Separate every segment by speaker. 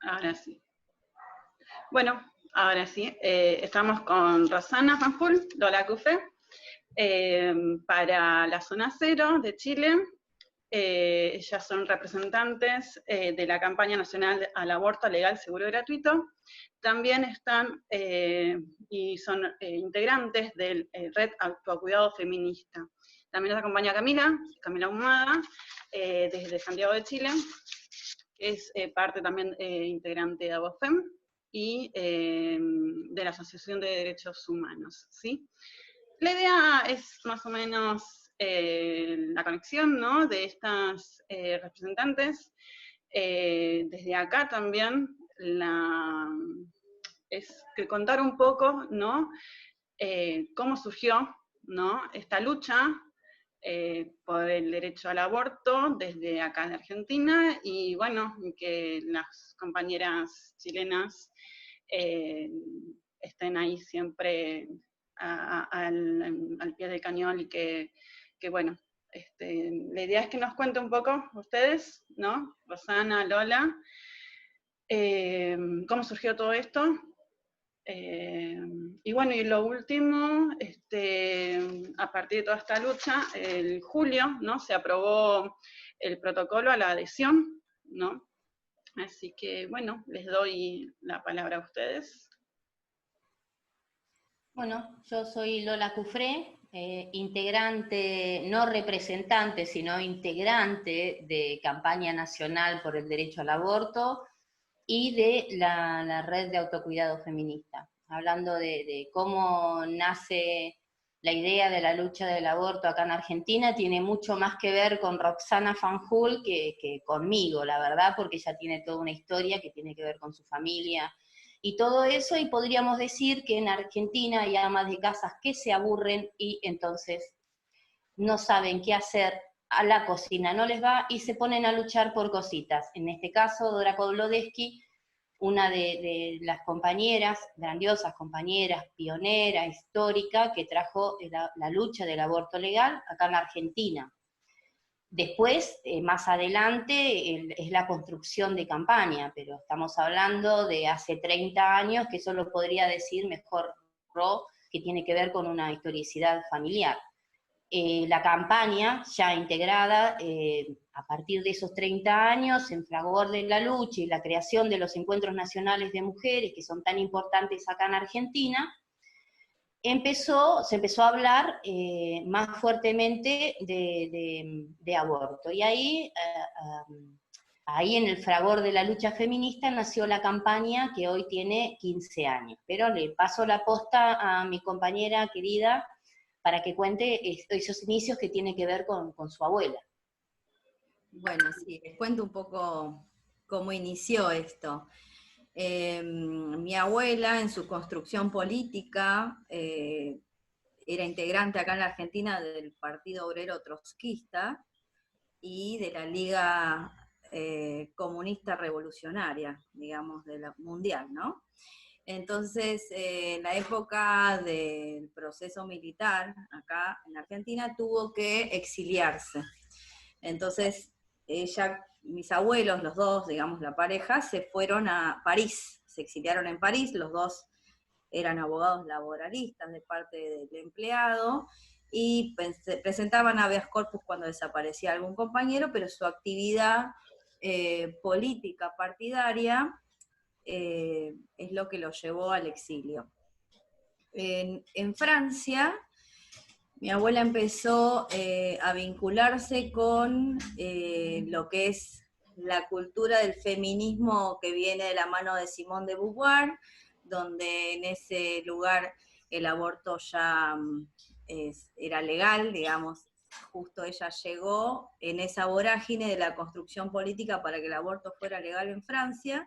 Speaker 1: Ahora sí. Bueno, ahora sí. Estamos con Rosana Fanjul, Lola Cufré, para la zona cero de Chile. Ellas son representantes de la campaña nacional al aborto legal, seguro y gratuito. También están y son integrantes del Red Autocuidado Feminista. También nos acompaña Camila Humada, desde Santiago de Chile, que es parte también integrante de ABOFEM y de la Asociación de Derechos Humanos, ¿sí? La idea es más o menos la conexión, ¿no?, de estas representantes. Desde acá también es que contar un poco, ¿no?, cómo surgió, ¿no?, esta lucha por el derecho al aborto desde acá en Argentina, y bueno, que las compañeras chilenas estén ahí siempre al pie del cañón, y que bueno, la idea es que nos cuente un poco ustedes, ¿no?, Rosana, Lola, cómo surgió todo esto. Y bueno, y lo último, a partir de toda esta lucha, en julio, ¿no?, se aprobó el protocolo a la adhesión, ¿no? Así que, bueno, les doy la palabra a ustedes.
Speaker 2: Bueno, yo soy Lola Cufré, integrante, no representante, sino integrante de Campaña Nacional por el Derecho al Aborto y de la Red de Autocuidado Feminista. Hablando de cómo nace la idea de la lucha del aborto acá en Argentina, tiene mucho más que ver con Roxana Fanjul que conmigo, la verdad, porque ella tiene toda una historia que tiene que ver con su familia y todo eso, y podríamos decir que en Argentina hay amas de casas que se aburren y entonces no saben qué hacer, a la cocina no les va y se ponen a luchar por cositas. En este caso, Dora Kozlodesky, una de las compañeras, grandiosas compañeras, pionera, histórica, que trajo la lucha del aborto legal acá en Argentina. Después, más adelante, es la construcción de campaña, pero estamos hablando de hace 30 años, que eso lo podría decir mejor Ro, que tiene que ver con una historicidad familiar. La campaña ya integrada a partir de esos 30 años, en fragor de la lucha y la creación de los encuentros nacionales de mujeres, que son tan importantes acá en Argentina, se empezó a hablar más fuertemente de aborto. Y ahí en el fragor de la lucha feminista nació la campaña que hoy tiene 15 años. Pero le paso la posta a mi compañera querida para que cuente esos inicios que tienen que ver con su abuela.
Speaker 3: Bueno, sí, les cuento un poco cómo inició esto. Mi abuela, en su construcción política, era integrante acá en la Argentina del Partido Obrero Trotskista y de la Liga Comunista Revolucionaria, digamos, de la mundial, ¿no? Entonces, en la época del proceso militar acá en Argentina, tuvo que exiliarse. Entonces, mis abuelos, los dos, digamos, la pareja, se fueron a París, se exiliaron en París, los dos eran abogados laboralistas de parte del empleado, y presentaban habeas corpus cuando desaparecía algún compañero, pero su actividad política partidaria es lo que lo llevó al exilio. En Francia, mi abuela empezó a vincularse con lo que es la cultura del feminismo que viene de la mano de Simone de Beauvoir, donde en ese lugar el aborto ya era legal, digamos. Justo ella llegó en esa vorágine de la construcción política para que el aborto fuera legal en Francia,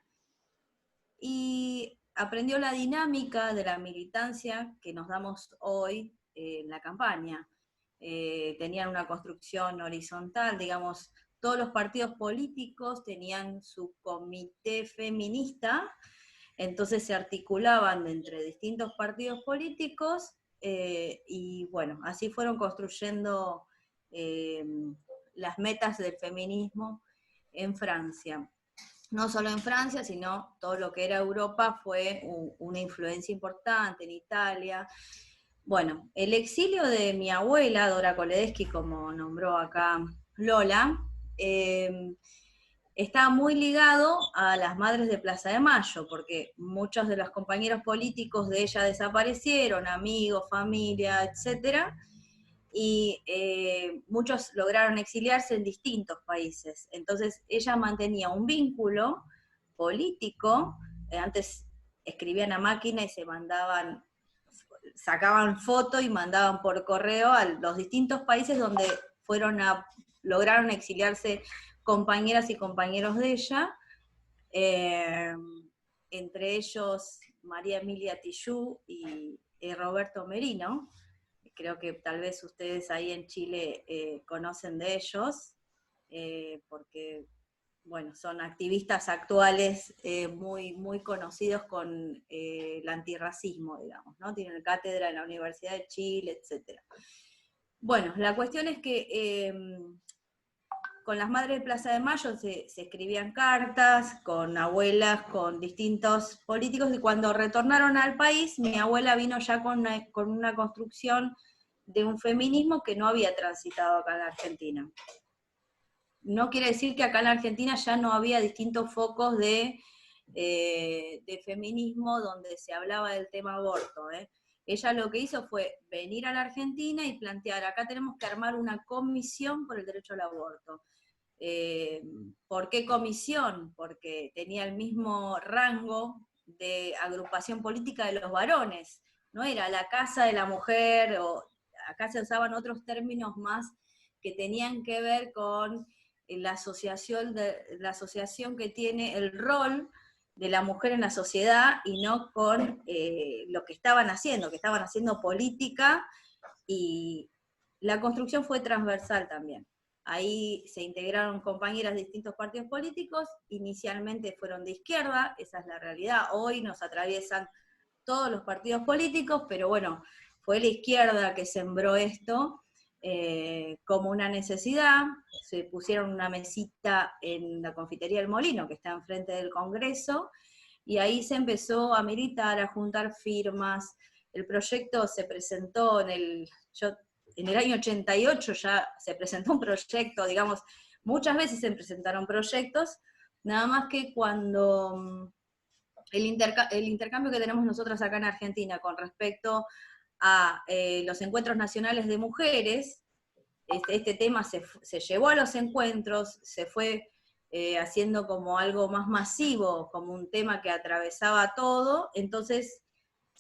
Speaker 3: y aprendió la dinámica de la militancia que nos damos hoy en la campaña. Tenían una construcción horizontal, digamos, todos los partidos políticos tenían su comité feminista, entonces se articulaban entre distintos partidos políticos, y bueno, así fueron construyendo las metas del feminismo en Francia. no solo en Francia, sino todo lo que era Europa fue una influencia importante en Italia. Bueno, el exilio de mi abuela, Dora Koledeschi, como nombró acá Lola, estaba muy ligado a las Madres de Plaza de Mayo, porque muchos de los compañeros políticos de ella desaparecieron, amigos, familia, etcétera, y muchos lograron exiliarse en distintos países. Entonces ella mantenía un vínculo político, antes escribían a máquina y se mandaban, sacaban foto y mandaban por correo a los distintos países donde lograron exiliarse compañeras y compañeros de ella, entre ellos María Emilia Tijoux y Roberto Merino. Creo que tal vez ustedes ahí en Chile conocen de ellos, porque bueno, son activistas actuales muy, muy conocidos con el antirracismo, digamos, ¿no? Tienen cátedra en la Universidad de Chile, etc. Bueno, la cuestión es que con las Madres de Plaza de Mayo se escribían cartas, con abuelas, con distintos políticos, y cuando retornaron al país, mi abuela vino ya con una construcción de un feminismo que no había transitado acá en la Argentina. No quiere decir que acá en la Argentina ya no había distintos focos de feminismo donde se hablaba del tema aborto. Ella lo que hizo fue venir a la Argentina y plantear, acá tenemos que armar una comisión por el derecho al aborto. ¿Por qué comisión? Porque tenía el mismo rango de agrupación política de los varones, no era la casa de la mujer, o acá se usaban otros términos más que tenían que ver con la asociación que tiene el rol de la mujer en la sociedad y no con lo que estaban haciendo política, y la construcción fue transversal también. Ahí se integraron compañeras de distintos partidos políticos, inicialmente fueron de izquierda, esa es la realidad, hoy nos atraviesan todos los partidos políticos, pero bueno, fue la izquierda que sembró esto como una necesidad. Se pusieron una mesita en la confitería El Molino, que está enfrente del Congreso, y ahí se empezó a militar, a juntar firmas. El proyecto se presentó en el año 88 ya se presentó un proyecto, digamos, muchas veces se presentaron proyectos, nada más que cuando el intercambio que tenemos nosotros acá en Argentina con respecto a los encuentros nacionales de mujeres, este tema se llevó a los encuentros, se fue haciendo como algo más masivo, como un tema que atravesaba todo, entonces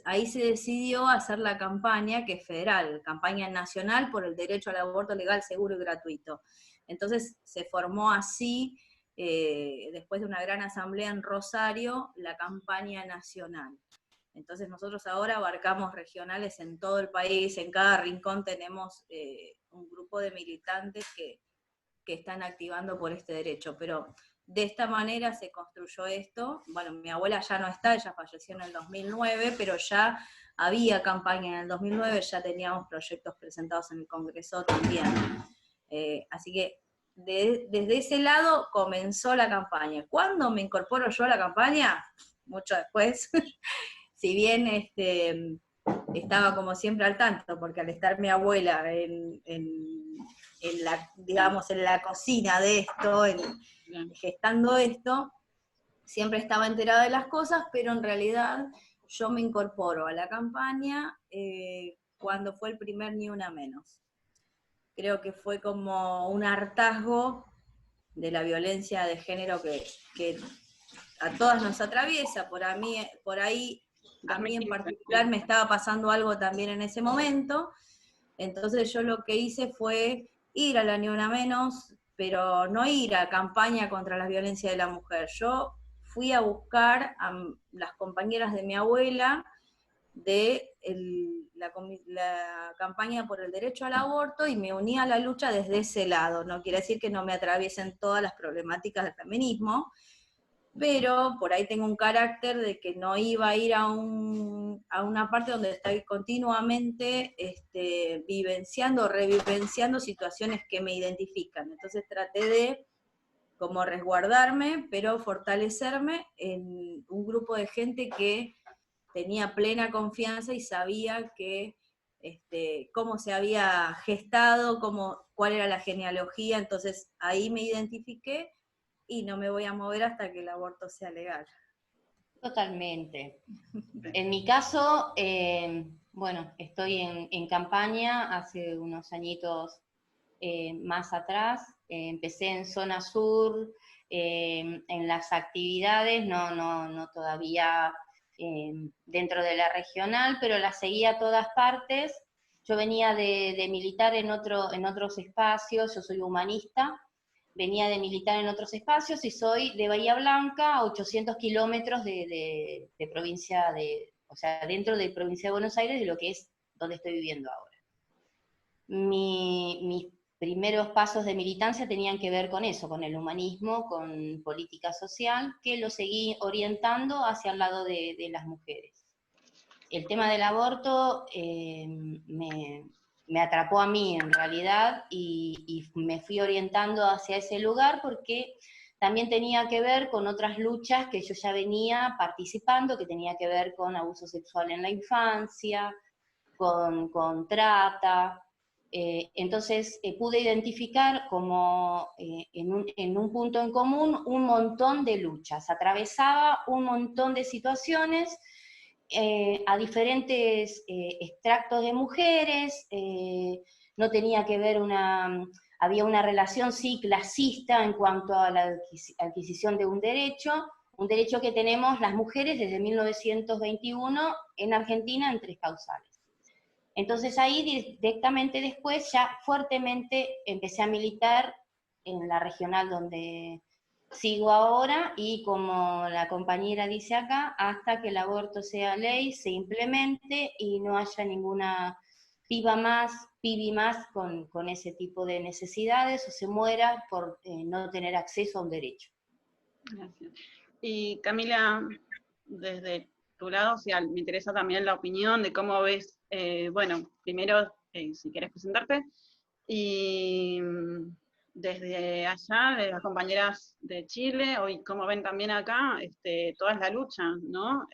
Speaker 3: ahí se decidió hacer la campaña, que es federal, campaña nacional por el derecho al aborto legal, seguro y gratuito. Entonces se formó así, después de una gran asamblea en Rosario, la campaña nacional. Entonces nosotros ahora abarcamos regionales en todo el país, en cada rincón tenemos un grupo de militantes que están activando por este derecho, pero de esta manera se construyó esto. Bueno, mi abuela ya no está, ella falleció en el 2009, pero ya había campaña en el 2009, ya teníamos proyectos presentados en el Congreso también. Así que desde ese lado comenzó la campaña. ¿Cuándo me incorporo yo a la campaña? Mucho después. Si bien estaba como siempre al tanto, porque al estar mi abuela digamos, en la cocina de esto, gestando esto, siempre estaba enterada de las cosas, pero en realidad yo me incorporo a la campaña cuando fue el primer Ni Una Menos. Creo que fue como un hartazgo de la violencia de género que a todas nos atraviesa. Por ahí a mí en particular me estaba pasando algo también en ese momento, entonces yo lo que hice fue ir a la Ni Una Menos, pero no ir a campaña contra la violencia de la mujer. Yo fui a buscar a las compañeras de mi abuela de la campaña por el derecho al aborto y me uní a la lucha desde ese lado. No quiere decir que no me atraviesen todas las problemáticas del feminismo, pero por ahí tengo un carácter de que no iba a ir a una parte donde estoy continuamente vivenciando o revivenciando situaciones que me identifican. Entonces traté de como resguardarme, pero fortalecerme en un grupo de gente que tenía plena confianza y sabía que cómo se había gestado, cuál era la genealogía, entonces ahí me identifiqué y no me voy a mover hasta que el aborto sea legal.
Speaker 2: Totalmente. En mi caso, bueno, estoy en campaña hace unos añitos más atrás, empecé en zona sur, en las actividades, no todavía dentro de la regional, pero las seguía a todas partes. Yo venía de militar en otros espacios, yo soy humanista, venía de militar en otros espacios y soy de Bahía Blanca, a 800 kilómetros de provincia o sea, dentro de provincia de Buenos Aires, de lo que es donde estoy viviendo ahora. Mis primeros pasos de militancia tenían que ver con eso, con el humanismo, con política social, que lo seguí orientando hacia el lado de las mujeres. El tema del aborto me atrapó a mí en realidad y me fui orientando hacia ese lugar porque también tenía que ver con otras luchas que yo ya venía participando, que tenía que ver con abuso sexual en la infancia, con trata. Entonces pude identificar como en un punto en común un montón de luchas, atravesaba un montón de situaciones a diferentes extractos de mujeres, no tenía que ver había una relación sí clasista en cuanto a la adquisición de un derecho que tenemos las mujeres desde 1921 en Argentina en 3 causales. Entonces ahí directamente después ya fuertemente empecé a militar en la regional donde sigo ahora y como la compañera dice acá, hasta que el aborto sea ley, se implemente y no haya ninguna pibi más con ese tipo de necesidades o se muera por no tener acceso a un derecho.
Speaker 1: Gracias. Y Camila, desde tu lado, o sea, me interesa también la opinión de cómo ves, bueno, primero, si quieres presentarte, y desde allá, de las compañeras de Chile, hoy cómo ven también acá toda la lucha, ¿no?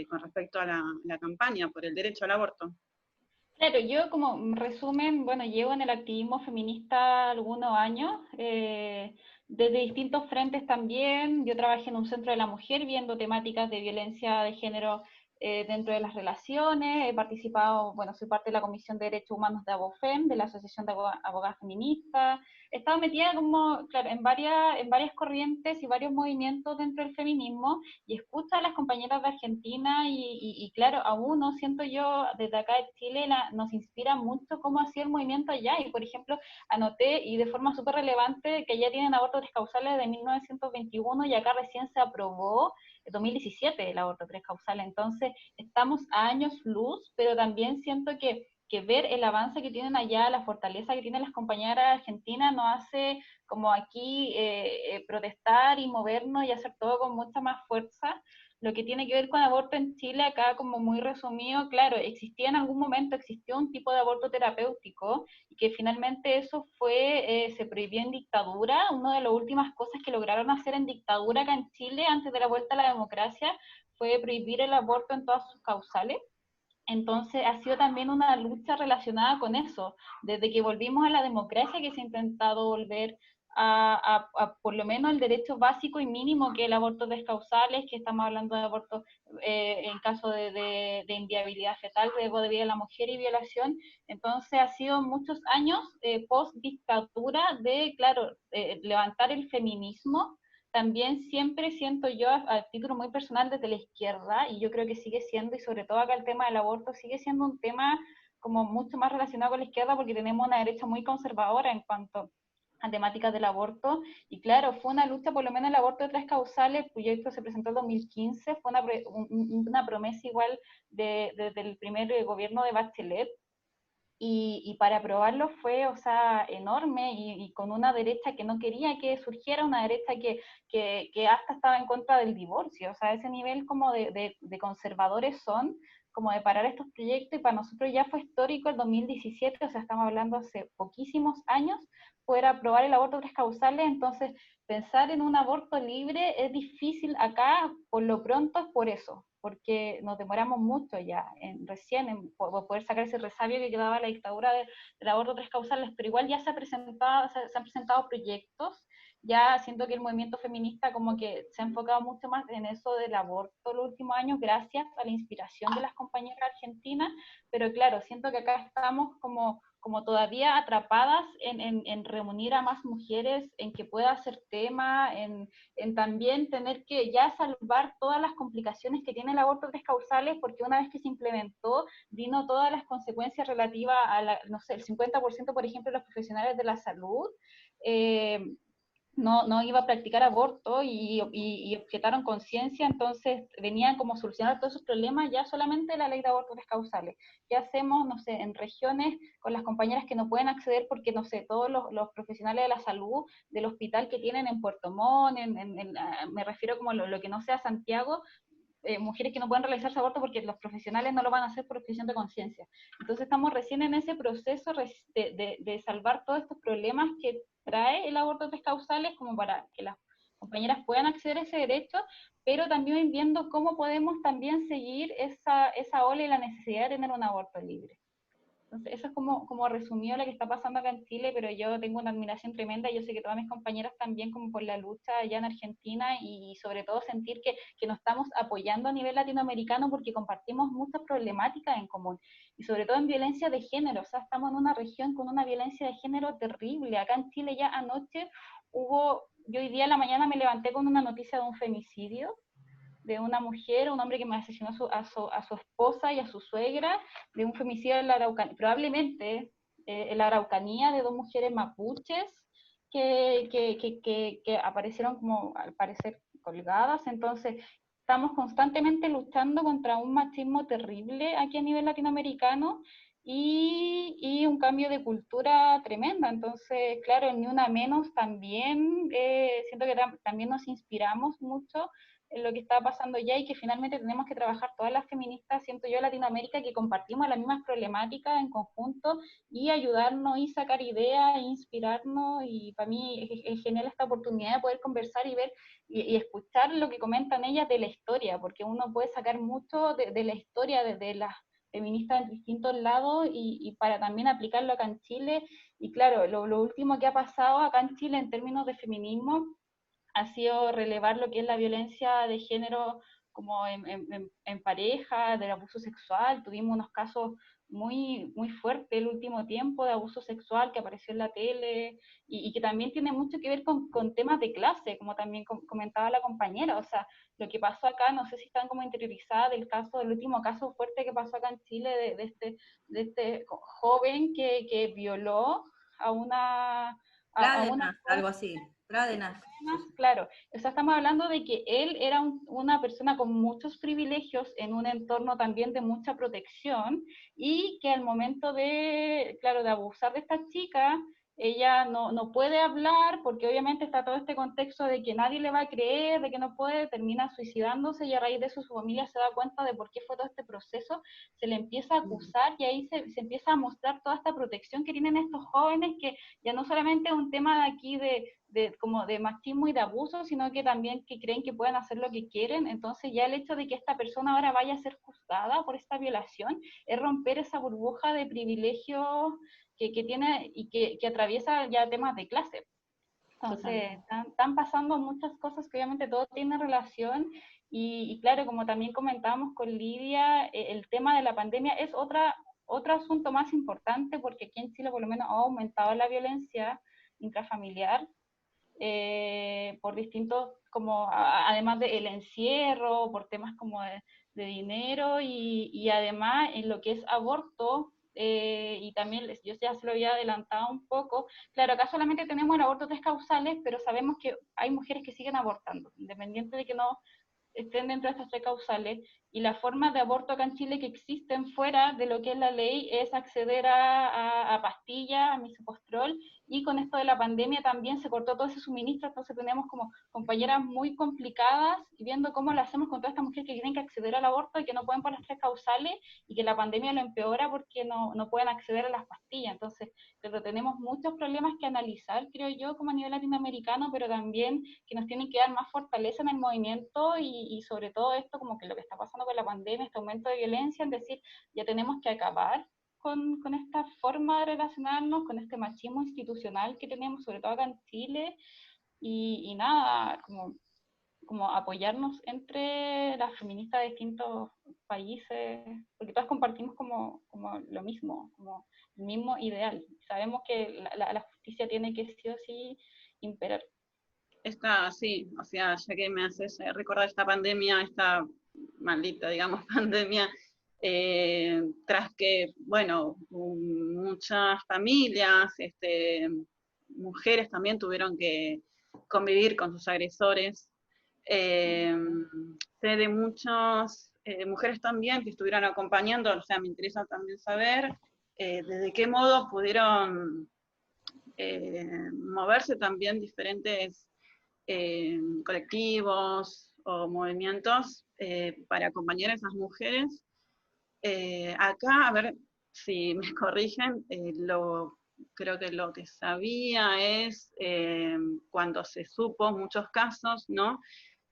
Speaker 1: Con respecto a la campaña por el derecho al aborto.
Speaker 4: Claro, yo como resumen, bueno, llevo en el activismo feminista algunos años, desde distintos frentes también. Yo trabajé en un centro de la mujer viendo temáticas de violencia de género dentro de las relaciones. He participado, bueno, soy parte de la Comisión de Derechos Humanos de ABOFEM, de la Asociación de Abogadas Feministas. He estado metida como, claro, en varias corrientes y varios movimientos dentro del feminismo y escucho a las compañeras de Argentina y claro, a uno, siento yo, desde acá de Chile, nos inspira mucho cómo hacía el movimiento allá. Y, por ejemplo, anoté, y de forma súper relevante, que allá tienen abortos 3 causales de 1921 y acá recién se aprobó 2017 el aborto 3 causales. Entonces, estamos a años luz, pero también siento que ver el avance que tienen allá, la fortaleza que tienen las compañeras argentinas, nos hace como aquí protestar y movernos y hacer todo con mucha más fuerza. Lo que tiene que ver con aborto en Chile, acá como muy resumido, claro, existió en algún momento, existió un tipo de aborto terapéutico y que finalmente eso se prohibió en dictadura. Una de las últimas cosas que lograron hacer en dictadura acá en Chile, antes de la vuelta a la democracia, fue prohibir el aborto en todas sus causales. Entonces ha sido también una lucha relacionada con eso. Desde que volvimos a la democracia, que se ha intentado volver a por lo menos el derecho básico y mínimo, que es el aborto 3 causales, que estamos hablando de aborto en caso de inviabilidad fetal, riesgo de vida de la mujer y violación. Entonces ha sido muchos años post dictadura de, claro, levantar el feminismo. También siempre siento yo, a título muy personal, desde la izquierda, y yo creo que sigue siendo, y sobre todo acá el tema del aborto, sigue siendo un tema como mucho más relacionado con la izquierda, porque tenemos una derecha muy conservadora en cuanto a temáticas del aborto, y claro, fue una lucha, por lo menos el aborto de 3 causales, el proyecto se presentó en 2015, fue una promesa igual desde el primer gobierno de Bachelet, y para aprobarlo fue, o sea, enorme y con una derecha que no quería que surgiera, una derecha que hasta estaba en contra del divorcio, o sea, ese nivel como de conservadores son, como de parar estos proyectos, y para nosotros ya fue histórico el 2017, o sea, estamos hablando hace poquísimos años, poder aprobar el aborto 3 causales. Entonces pensar en un aborto libre es difícil acá, por lo pronto, por eso, porque nos demoramos mucho ya recién en poder sacar ese resabio que quedaba la dictadura del aborto 3 causales, pero igual ya se han presentado proyectos. Ya siento que el movimiento feminista como que se ha enfocado mucho más en eso del aborto los últimos años, gracias a la inspiración de las compañeras argentinas, pero claro, siento que acá estamos como todavía atrapadas en reunir a más mujeres, en que pueda ser tema, en también tener que ya salvar todas las complicaciones que tiene el aborto 3 causales, porque una vez que se implementó, vino todas las consecuencias relativas a no sé, el 50%, por ejemplo, de los profesionales de la salud, no iba a practicar aborto y objetaron conciencia. Entonces venían como a solucionar todos esos problemas ya solamente la ley de abortos causales. ¿Qué hacemos, no sé, en regiones con las compañeras que no pueden acceder porque, no sé, todos los profesionales de la salud del hospital que tienen en Puerto Montt, me refiero como lo que no sea Santiago, mujeres que no pueden realizarse aborto porque los profesionales no lo van a hacer por objeción de conciencia? Entonces estamos recién en ese proceso de salvar todos estos problemas que trae el aborto 3 causales, como para que las compañeras puedan acceder a ese derecho, pero también viendo cómo podemos también seguir esa ola y la necesidad de tener un aborto libre. Entonces, eso es como resumido lo que está pasando acá en Chile, pero yo tengo una admiración tremenda, y yo sé que todas mis compañeras también, como por la lucha allá en Argentina, y sobre todo sentir que nos estamos apoyando a nivel latinoamericano porque compartimos muchas problemáticas en común, y sobre todo en violencia de género. O sea, estamos en una región con una violencia de género terrible. Acá en Chile ya anoche yo hoy día en la mañana me levanté con una noticia de un femicidio de una mujer, un hombre que me asesinó a su esposa y a su suegra, de un femicidio en la Araucanía, probablemente en la Araucanía, de 2 mujeres mapuches que aparecieron como, al parecer, colgadas. Entonces, estamos constantemente luchando contra un machismo terrible aquí a nivel latinoamericano, y un cambio de cultura tremenda. Entonces, claro, en Ni Una Menos también siento que también nos inspiramos mucho en lo que está pasando ya, y que finalmente tenemos que trabajar todas las feministas, siento yo, en Latinoamérica, que compartimos las mismas problemáticas en conjunto, y ayudarnos y sacar ideas e inspirarnos. Y para mí es genial esta oportunidad de poder conversar y ver y escuchar lo que comentan ellas de la historia, porque uno puede sacar mucho de la historia de las feministas en distintos lados, y para también aplicarlo acá en Chile. Y claro, lo último que ha pasado acá en Chile en términos de feminismo ha sido relevar lo que es la violencia de género, como en pareja, del abuso sexual. Tuvimos unos casos muy, muy fuertes el último tiempo de abuso sexual que apareció en la tele, y que también tiene mucho que ver con temas de clase, como también comentaba la compañera. O sea, lo que pasó acá, no sé si están como interiorizadas del último caso fuerte que pasó acá en Chile, de este joven que violó a una
Speaker 3: Pradenas, algo así. Pradenas.
Speaker 4: claro. O sea, estamos hablando de que él era una persona con muchos privilegios en un entorno también de mucha protección, y que al momento claro, de abusar de esta chica, ella no puede hablar, porque obviamente está todo este contexto de que nadie le va a creer, de que no puede, termina suicidándose, y a raíz de eso su familia se da cuenta de por qué fue todo este proceso, se le empieza a acusar, y ahí se empieza a mostrar toda esta protección que tienen estos jóvenes, que ya no solamente es un tema de aquí como de machismo y de abuso, sino que también que creen que pueden hacer lo que quieren. Entonces ya el hecho de que esta persona ahora vaya a ser juzgada por esta violación es romper esa burbuja de privilegio que tiene, y que atraviesa ya temas de clase. Entonces están pasando muchas cosas que obviamente todo tiene relación, y claro, como también comentábamos con Lidia, el tema de la pandemia es otro asunto más importante, porque aquí en Chile por lo menos ha aumentado la violencia intrafamiliar, por distintos, como además del encierro, por temas como de dinero, y además en lo que es aborto, y también yo ya se lo había adelantado un poco. Claro, acá solamente tenemos el aborto 3 causales, pero sabemos que hay mujeres que siguen abortando, independiente de que no estén dentro de estas 3 causales, y las formas de aborto acá en Chile que existen fuera de lo que es la ley es acceder a pastillas, a misopostrol, y con esto de la pandemia también se cortó todo ese suministro, entonces tenemos como compañeras muy complicadas y viendo cómo lo hacemos con todas estas mujeres que tienen que acceder al aborto y que no pueden por las 3 causales y que la pandemia lo empeora porque no pueden acceder a las pastillas. Entonces, pero tenemos muchos problemas que analizar, creo yo, como a nivel latinoamericano, pero también que nos tienen que dar más fortaleza en el movimiento y sobre todo esto, como que lo que está pasando con la pandemia, este aumento de violencia, es decir, ya tenemos que acabar con esta forma de relacionarnos, con este machismo institucional que tenemos, sobre todo acá en Chile, y nada, como apoyarnos entre las feministas de distintos países, porque todas compartimos como lo mismo, como el mismo ideal. Sabemos que la justicia tiene que sí o sí imperar.
Speaker 1: Sí, o sea, ya que me haces recordar esta pandemia, esta maldita, digamos, pandemia, tras que, bueno, muchas familias, mujeres también tuvieron que convivir con sus agresores. Sé de muchas mujeres también que estuvieron acompañando, o sea, me interesa también saber desde qué modo pudieron moverse también diferentes colectivos o movimientos para acompañar a esas mujeres. Acá, a ver si me corrigen, creo que lo que sabía es cuando se supo muchos casos, ¿no?,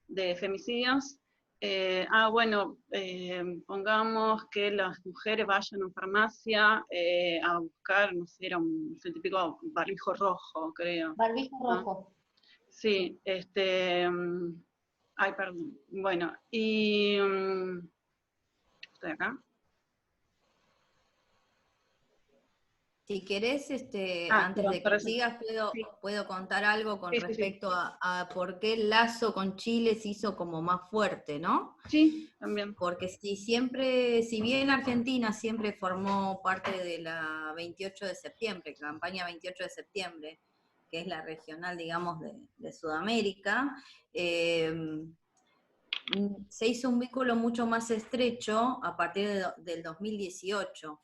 Speaker 1: de femicidios. Bueno, pongamos que las mujeres vayan a una farmacia a buscar, no sé, era el típico barbijo rojo, creo.
Speaker 2: Barbijo
Speaker 1: ¿no?
Speaker 2: rojo.
Speaker 1: Sí, ay, perdón. Bueno, y estoy acá.
Speaker 3: Si querés, antes
Speaker 1: Perdón,
Speaker 3: de que
Speaker 1: perdón.
Speaker 3: sigas,
Speaker 1: Sí,
Speaker 3: puedo contar algo con
Speaker 1: sí.
Speaker 3: respecto a por qué el lazo con Chile se hizo como más fuerte, ¿no?
Speaker 1: Sí, también.
Speaker 3: Porque si bien Argentina siempre formó parte de la 28 de septiembre, campaña 28 de septiembre, que es la regional, digamos, de Sudamérica, se hizo un vínculo mucho más estrecho a partir del 2018.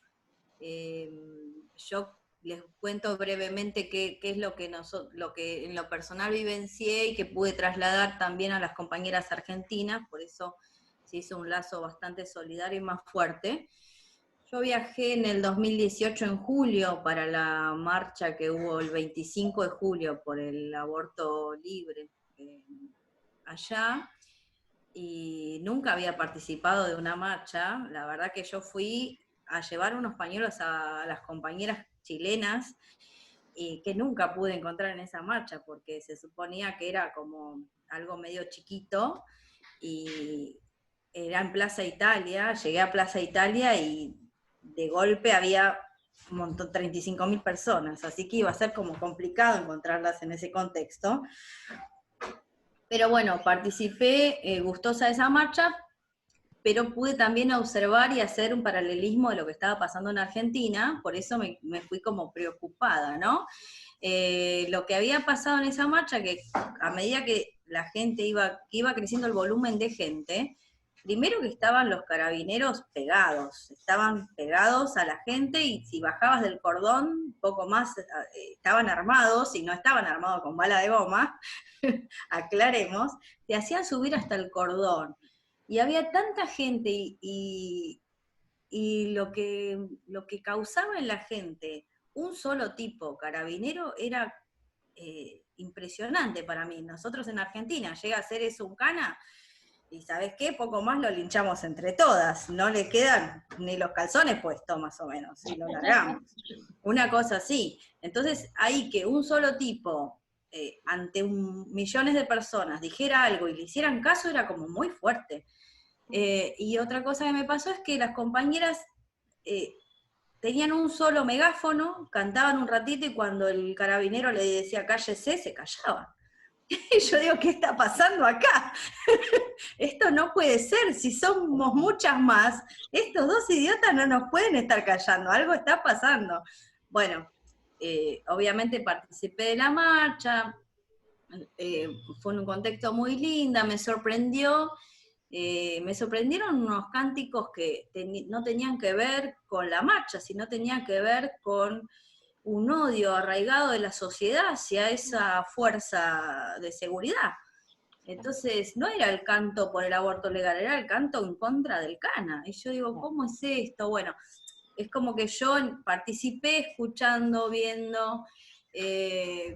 Speaker 3: Yo les cuento brevemente qué es lo que en lo personal vivencié y que pude trasladar también a las compañeras argentinas, por eso se hizo un lazo bastante solidario y más fuerte. Yo viajé en el 2018 en julio para la marcha que hubo el 25 de julio por el aborto libre allá, y nunca había participado de una marcha. La verdad que yo fui a llevar unos pañuelos a las compañeras chilenas y que nunca pude encontrar en esa marcha porque se suponía que era como algo medio chiquito y era en Plaza Italia. Llegué a Plaza Italia y de golpe había un montón, 35.000 personas, así que iba a ser como complicado encontrarlas en ese contexto. Pero bueno, participé gustosa de esa marcha, pero pude también observar y hacer un paralelismo de lo que estaba pasando en Argentina, por eso me fui como preocupada, ¿no? Lo que había pasado en esa marcha, que a medida que la gente iba creciendo el volumen de gente, primero que estaban los carabineros estaban pegados a la gente, y si bajabas del cordón, poco más, estaban armados, y no estaban armados con bala de goma, aclaremos, te hacían subir hasta el cordón. Y había tanta gente y lo que causaba en la gente un solo tipo, carabinero, era impresionante para mí. Nosotros en Argentina llega a ser eso un cana, y ¿sabes qué? Poco más lo linchamos entre todas, no le quedan ni los calzones puestos más o menos, y lo largamos. Una cosa así. Entonces, ahí que un solo tipo, ante millones de personas, dijera algo y le hicieran caso, era como muy fuerte. Y otra cosa que me pasó es que las compañeras tenían un solo megáfono, cantaban un ratito y cuando el carabinero le decía cállese, se callaban. Y yo digo, ¿qué está pasando acá? Esto no puede ser, si somos muchas más, estos dos idiotas no nos pueden estar callando, algo está pasando. Bueno, obviamente participé de la marcha, fue en un contexto muy lindo, me sorprendieron unos cánticos que no tenían que ver con la marcha, sino tenían que ver con un odio arraigado de la sociedad hacia esa fuerza de seguridad. Entonces, no era el canto por el aborto legal, era el canto en contra del CANA. Y yo digo, ¿cómo es esto? Bueno, es como que yo participé escuchando, viendo,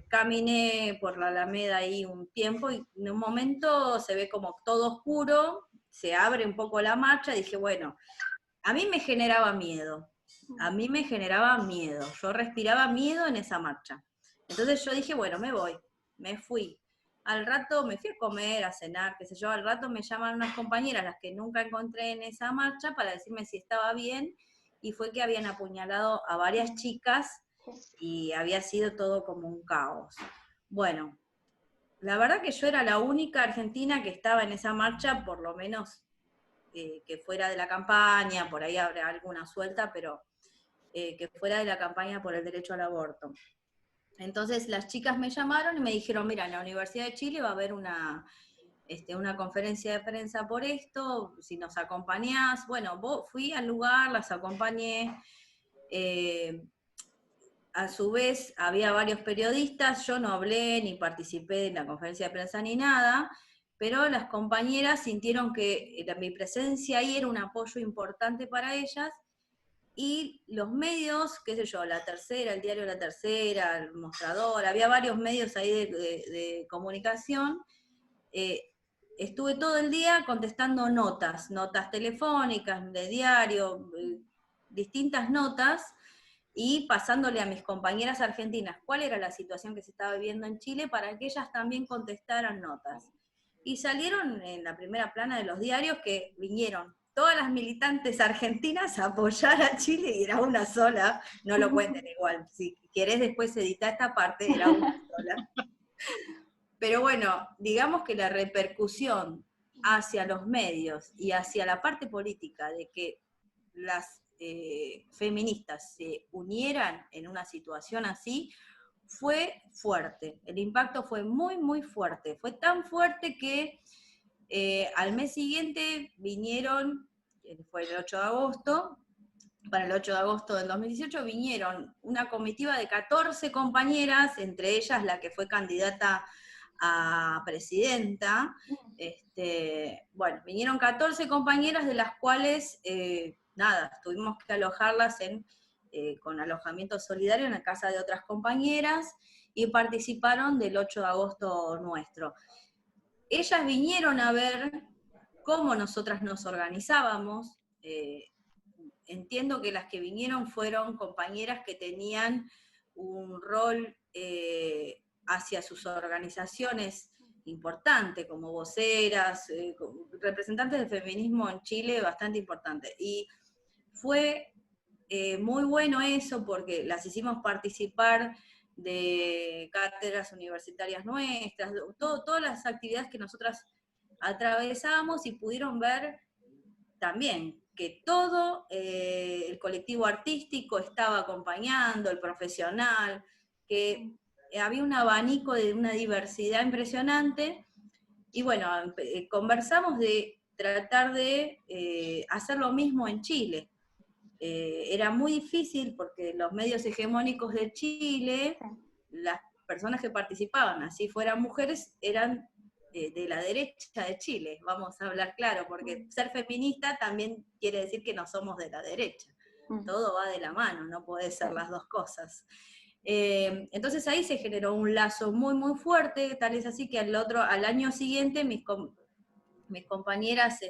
Speaker 3: caminé por la Alameda ahí un tiempo y en un momento se ve como todo oscuro, se abre un poco la marcha y dije, bueno, a mí me generaba miedo, yo respiraba miedo en esa marcha. Entonces yo dije, bueno, me voy, me fui. Al rato me fui a comer, a cenar, qué sé yo, al rato me llaman unas compañeras, las que nunca encontré en esa marcha, para decirme si estaba bien, y fue que habían apuñalado a varias chicas y había sido todo como un caos. Bueno, la verdad que yo era la única argentina que estaba en esa marcha, por lo menos que fuera de la campaña, por ahí habrá alguna suelta, pero que fuera de la campaña por el derecho al aborto. Entonces las chicas me llamaron y me dijeron, mira, en la Universidad de Chile va a haber una conferencia de prensa por esto, si nos acompañás. Bueno, fui al lugar, las acompañé. A su vez había varios periodistas, yo no hablé ni participé en la conferencia de prensa ni nada, pero las compañeras sintieron que mi presencia ahí era un apoyo importante para ellas, y los medios, qué sé yo, La Tercera, el diario La Tercera, El Mostrador, había varios medios ahí de comunicación, estuve todo el día contestando notas telefónicas, de diario, distintas notas, y pasándole a mis compañeras argentinas cuál era la situación que se estaba viviendo en Chile para que ellas también contestaran notas. Y salieron en la primera plana de los diarios que vinieron todas las militantes argentinas a apoyar a Chile, y era una sola, no lo cuenten igual, si querés después editar esta parte, era una sola. Pero bueno, digamos que la repercusión hacia los medios y hacia la parte política de que las feministas se unieran en una situación así, fue fuerte. El impacto fue muy, muy fuerte. Fue tan fuerte que al mes siguiente vinieron, fue el 8 de agosto, para el 8 de agosto del 2018, vinieron una comitiva de 14 compañeras, entre ellas la que fue candidata a presidenta. Bueno, vinieron 14 compañeras, de las cuales, tuvimos que alojarlas con alojamiento solidario en la casa de otras compañeras, y participaron del 8 de agosto nuestro. Ellas vinieron a ver cómo nosotras nos organizábamos. Entiendo que las que vinieron fueron compañeras que tenían un rol hacia sus organizaciones importante, como voceras, representantes del feminismo en Chile bastante importante. Y fue muy bueno eso, porque las hicimos participar de cátedras universitarias nuestras, todas las actividades que nosotras atravesamos, y pudieron ver también que todo el colectivo artístico estaba acompañando, el profesional, que había un abanico de una diversidad impresionante. Y bueno, conversamos de tratar de hacer lo mismo en Chile. Era muy difícil porque los medios hegemónicos de Chile, las personas que participaban, así fueran mujeres, eran de la derecha de Chile, vamos a hablar claro, porque ser feminista también quiere decir que no somos de la derecha. Todo va de la mano, no puede ser las dos cosas. Entonces ahí se generó un lazo muy, muy fuerte, tal es así que al año siguiente mis compañeras,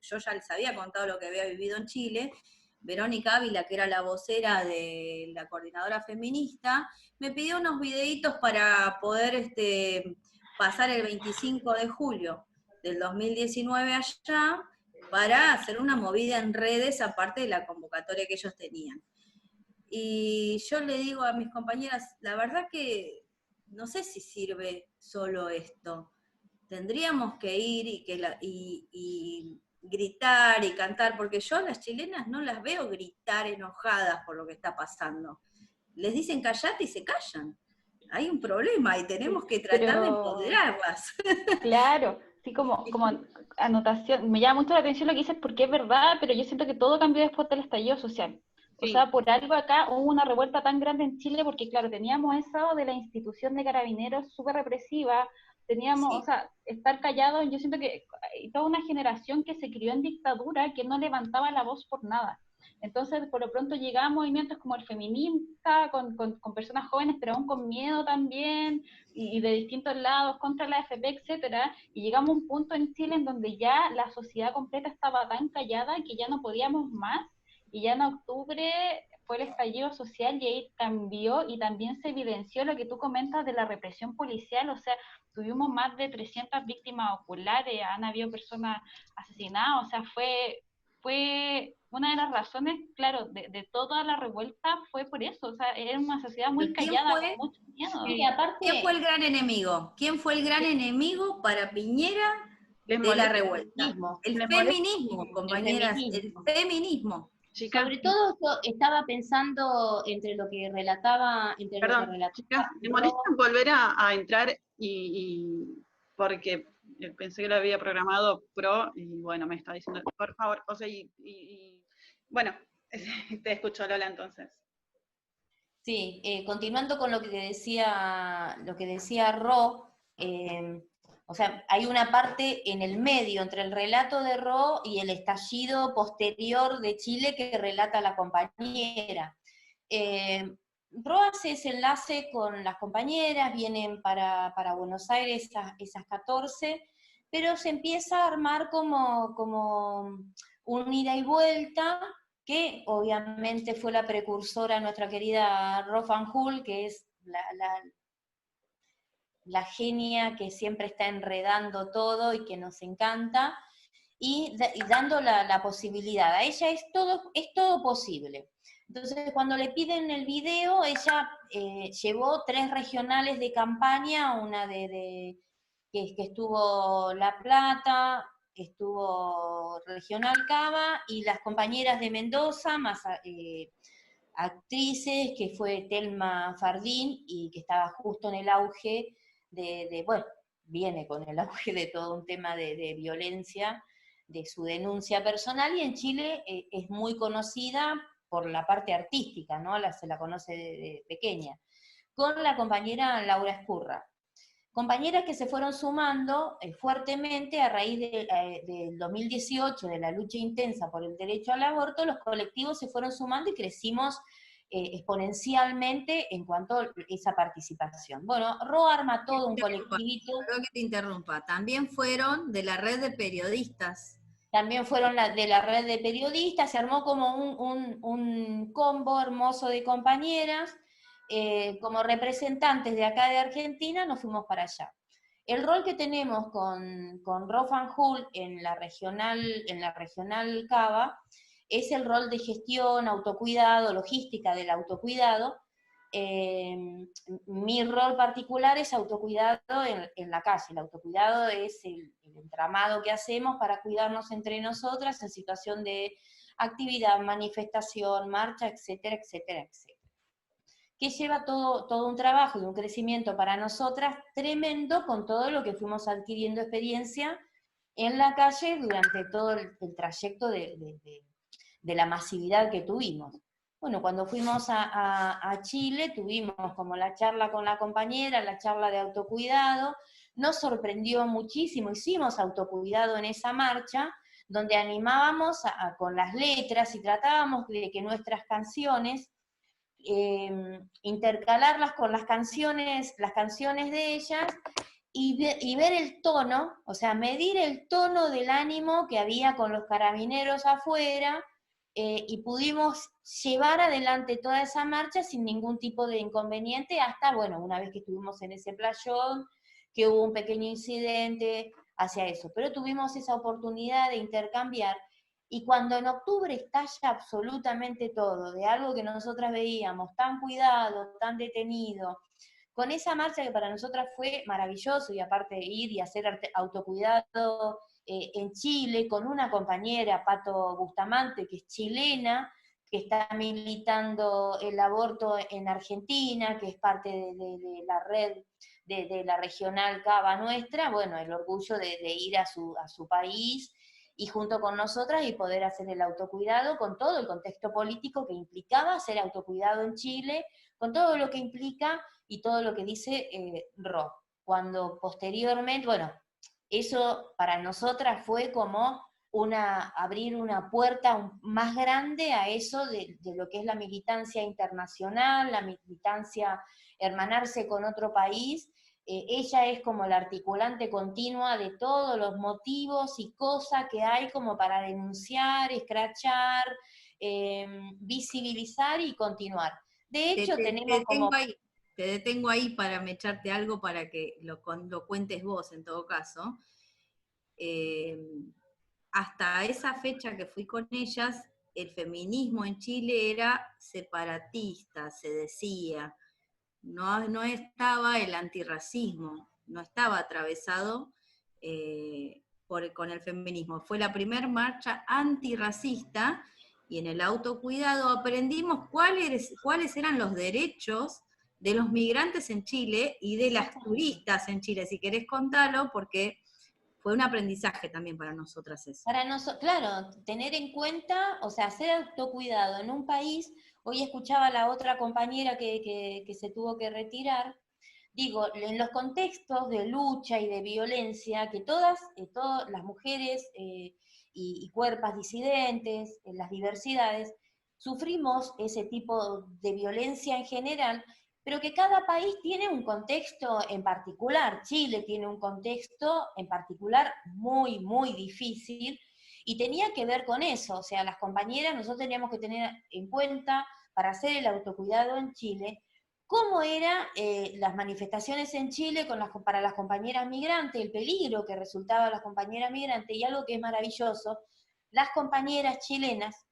Speaker 3: yo ya les había contado lo que había vivido en Chile. Verónica Ávila, que era la vocera de la coordinadora feminista, me pidió unos videitos para poder pasar el 25 de julio del 2019 allá, para hacer una movida en redes, aparte de la convocatoria que ellos tenían. Y yo le digo a mis compañeras, la verdad que no sé si sirve solo esto. Tendríamos que ir y gritar y cantar, porque yo a las chilenas no las veo gritar enojadas por lo que está pasando. Les dicen callate y se callan. Hay un problema y tenemos que tratar de empoderarlas.
Speaker 4: Claro, sí, como anotación, me llama mucho la atención lo que dices porque es verdad, pero yo siento que todo cambió después del estallido social. O
Speaker 1: Sí.
Speaker 4: sea, por algo acá hubo una revuelta tan grande en Chile, porque claro, teníamos eso de la institución de carabineros súper represiva, teníamos,
Speaker 3: Sí.
Speaker 4: o sea, estar callados, yo siento que hay toda una generación que se crió en dictadura, que no levantaba la voz por nada. Entonces, por lo pronto llegaban movimientos como el feminista, con personas jóvenes, pero aún con miedo también, y de distintos lados, contra la AFP, etcétera, y llegamos a un punto en Chile en donde ya la sociedad completa estaba tan callada que ya no podíamos más, y ya en octubre fue el estallido social y ahí cambió y también se evidenció lo que tú comentas de la represión policial, o sea, tuvimos más de 300 víctimas oculares, han habido personas asesinadas, o sea, fue una de las razones, claro, de toda la revuelta fue por eso, o sea, era una sociedad muy
Speaker 3: ¿Quién
Speaker 4: callada,
Speaker 3: fue?
Speaker 4: con mucho miedo.
Speaker 2: Y aparte,
Speaker 3: ¿Quién fue el gran enemigo? ¿Quién fue el gran enemigo para Piñera
Speaker 1: ¿Les
Speaker 3: de la
Speaker 1: molesta?
Speaker 3: revuelta?
Speaker 2: mismo,
Speaker 3: El
Speaker 1: ¿Les molesta,
Speaker 3: feminismo,
Speaker 2: el
Speaker 3: compañeras, el
Speaker 2: feminismo.
Speaker 3: feminismo.
Speaker 1: chicas?
Speaker 2: Sobre todo yo estaba pensando entre lo que relataba
Speaker 1: Perdón, chicas, ¿les molesta
Speaker 2: Ro.
Speaker 1: volver a entrar porque pensé que lo había programado Pro y bueno, me está diciendo, por favor, o sea, bueno, te escucho, Lola, entonces.
Speaker 2: Sí, continuando con lo que decía Ro, o sea, hay una parte en el medio entre el relato de Ro y el estallido posterior de Chile que relata la compañera. Ro hace ese enlace con las compañeras, vienen para Buenos Aires esas 14, pero se empieza a armar como un ida y vuelta, que obviamente fue la precursora nuestra querida Ro Van Hool, que es la genia que siempre está enredando todo y que nos encanta, y dando la posibilidad. A ella es todo posible. Entonces, cuando le piden el video, ella llevó 3 regionales de campaña, una que estuvo La Plata, estuvo Regional Cava, y las compañeras de Mendoza, más actrices, que fue Telma Fardín, y que estaba justo en el auge bueno, viene con el auge de todo un tema de violencia, de su denuncia personal, y en Chile es muy conocida por la parte artística, ¿no? Se la conoce de pequeña, con la compañera Laura Escurra. Compañeras que se fueron sumando fuertemente a raíz del 2018, de la lucha intensa por el derecho al aborto. Los colectivos se fueron sumando y crecimos exponencialmente en cuanto a esa participación. Bueno, Ro arma todo un colectivito.
Speaker 3: Perdón que te interrumpa. También fueron de la red de periodistas.
Speaker 2: También fueron de la red de periodistas, se armó como un combo hermoso de compañeras. Como representantes de acá de Argentina nos fuimos para allá. El rol que tenemos con Ro Van Hool en la regional Cava es el rol de gestión, autocuidado, logística del autocuidado. Mi rol particular es autocuidado en la calle. El autocuidado es el entramado que hacemos para cuidarnos entre nosotras en situación de actividad, manifestación, marcha, etcétera, etcétera, etcétera. Que lleva todo un trabajo y un crecimiento para nosotras tremendo, con todo lo que fuimos adquiriendo experiencia en la calle durante todo el trayecto de la masividad que tuvimos. Bueno, cuando fuimos a Chile tuvimos como la charla con la compañera, la charla de autocuidado, nos sorprendió muchísimo, hicimos autocuidado en esa marcha, donde animábamos con las letras y tratábamos de que nuestras canciones, intercalarlas con las canciones de ellas, y ver el tono, o sea, medir el tono del ánimo que había con los carabineros afuera, y pudimos llevar adelante toda esa marcha sin ningún tipo de inconveniente, hasta, bueno, una vez que estuvimos en ese playón, que hubo un pequeño incidente hacia eso, pero tuvimos esa oportunidad de intercambiar. Y cuando en octubre estalla absolutamente todo, de algo que nosotras veíamos tan cuidado, tan detenido, con esa marcha que para nosotras fue maravilloso, y aparte ir y hacer autocuidado en Chile, con una compañera, Pato Bustamante, que es chilena, que está militando el aborto en Argentina, que es parte de la red de la regional Cava nuestra. Bueno, el orgullo de ir a su país y junto con nosotras y poder hacer el autocuidado con todo el contexto político que implicaba hacer autocuidado en Chile, con todo lo que implica y todo lo que dice Ro. Cuando posteriormente, bueno, eso para nosotras fue como abrir una puerta más grande a eso de lo que es la militancia internacional, la militancia hermanarse con otro país. Ella es como la articulante continua de todos los motivos y cosas que hay como para denunciar, escrachar, visibilizar y continuar. De hecho, tenemos como...
Speaker 3: Te detengo ahí para echarte algo para que lo cuentes vos en todo caso. Hasta esa fecha que fui con ellas, el feminismo en Chile era separatista, se decía. No estaba el antirracismo, no estaba atravesado con el feminismo. Fue la primera marcha antirracista y en el autocuidado aprendimos cuáles eran los derechos de los migrantes en Chile y de las turistas en Chile. Si querés contarlo, porque fue un aprendizaje también para nosotras eso.
Speaker 2: Claro, tener en cuenta, o sea, hacer autocuidado en un país. Hoy escuchaba a la otra compañera que se tuvo que retirar. Digo, en los contextos de lucha y de violencia que todas las mujeres y cuerpos disidentes, las diversidades, sufrimos ese tipo de violencia en general, pero que cada país tiene un contexto en particular. Chile tiene un contexto en particular muy, muy difícil, y tenía que ver con eso. O sea, las compañeras, nosotros teníamos que tener en cuenta, para hacer el autocuidado en Chile, cómo eran las manifestaciones en Chile para las compañeras migrantes, el peligro que resultaba a las compañeras migrantes, y algo que es maravilloso, las compañeras chilenas,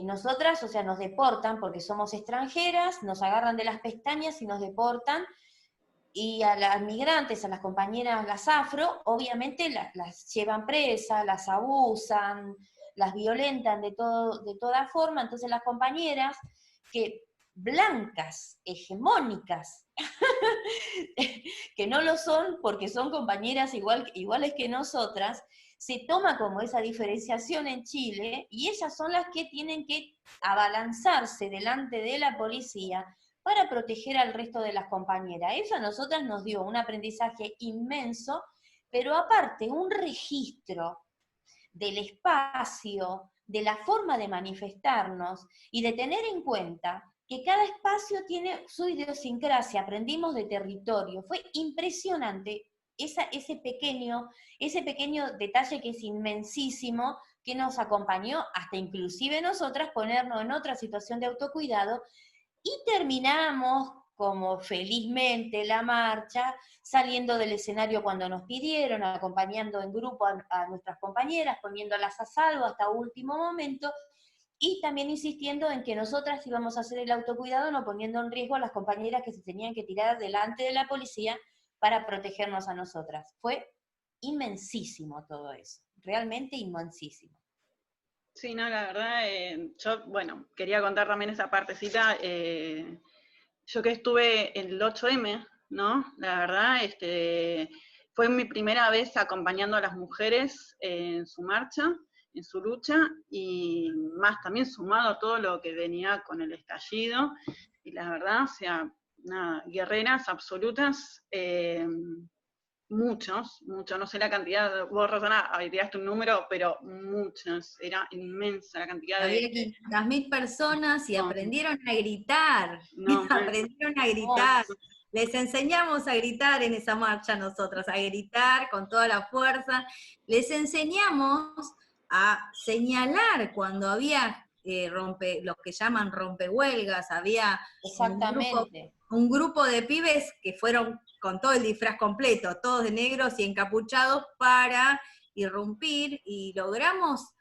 Speaker 2: nosotras, o sea, nos deportan porque somos extranjeras, nos agarran de las pestañas y nos deportan, y a las migrantes, a las compañeras, las afro, obviamente las llevan presas, las abusan, las violentan de toda forma. Entonces las compañeras que blancas, hegemónicas, que no lo son porque son compañeras iguales que nosotras, se toma como esa diferenciación en Chile, y ellas son las que tienen que abalanzarse delante de la policía para proteger al resto de las compañeras. Eso a nosotras nos dio un aprendizaje inmenso, pero aparte un registro del espacio, de la forma de manifestarnos y de tener en cuenta que cada espacio tiene su idiosincrasia. Aprendimos de territorio. Fue impresionante ese pequeño detalle, que es inmensísimo, que nos acompañó hasta inclusive nosotras ponernos en otra situación de autocuidado, y terminamos como felizmente la marcha, saliendo del escenario cuando nos pidieron, acompañando en grupo a nuestras compañeras, poniéndolas a salvo hasta último momento, y también insistiendo en que nosotras íbamos a hacer el autocuidado, no poniendo en riesgo a las compañeras que se tenían que tirar delante de la policía para protegernos a nosotras. Fue inmensísimo todo eso, realmente inmensísimo.
Speaker 1: Sí, no, la verdad, yo, bueno, quería contar también esa partecita. Yo que estuve en el 8M, ¿no? La verdad, fue mi primera vez acompañando a las mujeres en su marcha, en su lucha, y más también sumado a todo lo que venía con el estallido, y la verdad, o sea, nada, guerreras absolutas, muchos, no sé la cantidad, vos Rosana tiraste un número, pero muchos, era inmensa la cantidad
Speaker 3: Había 500.000 personas y aprendieron a gritar, aprendieron a gritar. Les enseñamos a gritar en esa marcha nosotras, a gritar con toda la fuerza. Les enseñamos a señalar cuando había lo que llaman rompehuelgas, había un grupo de pibes que fueron con todo el disfraz completo, todos de negros y encapuchados para irrumpir, y logramos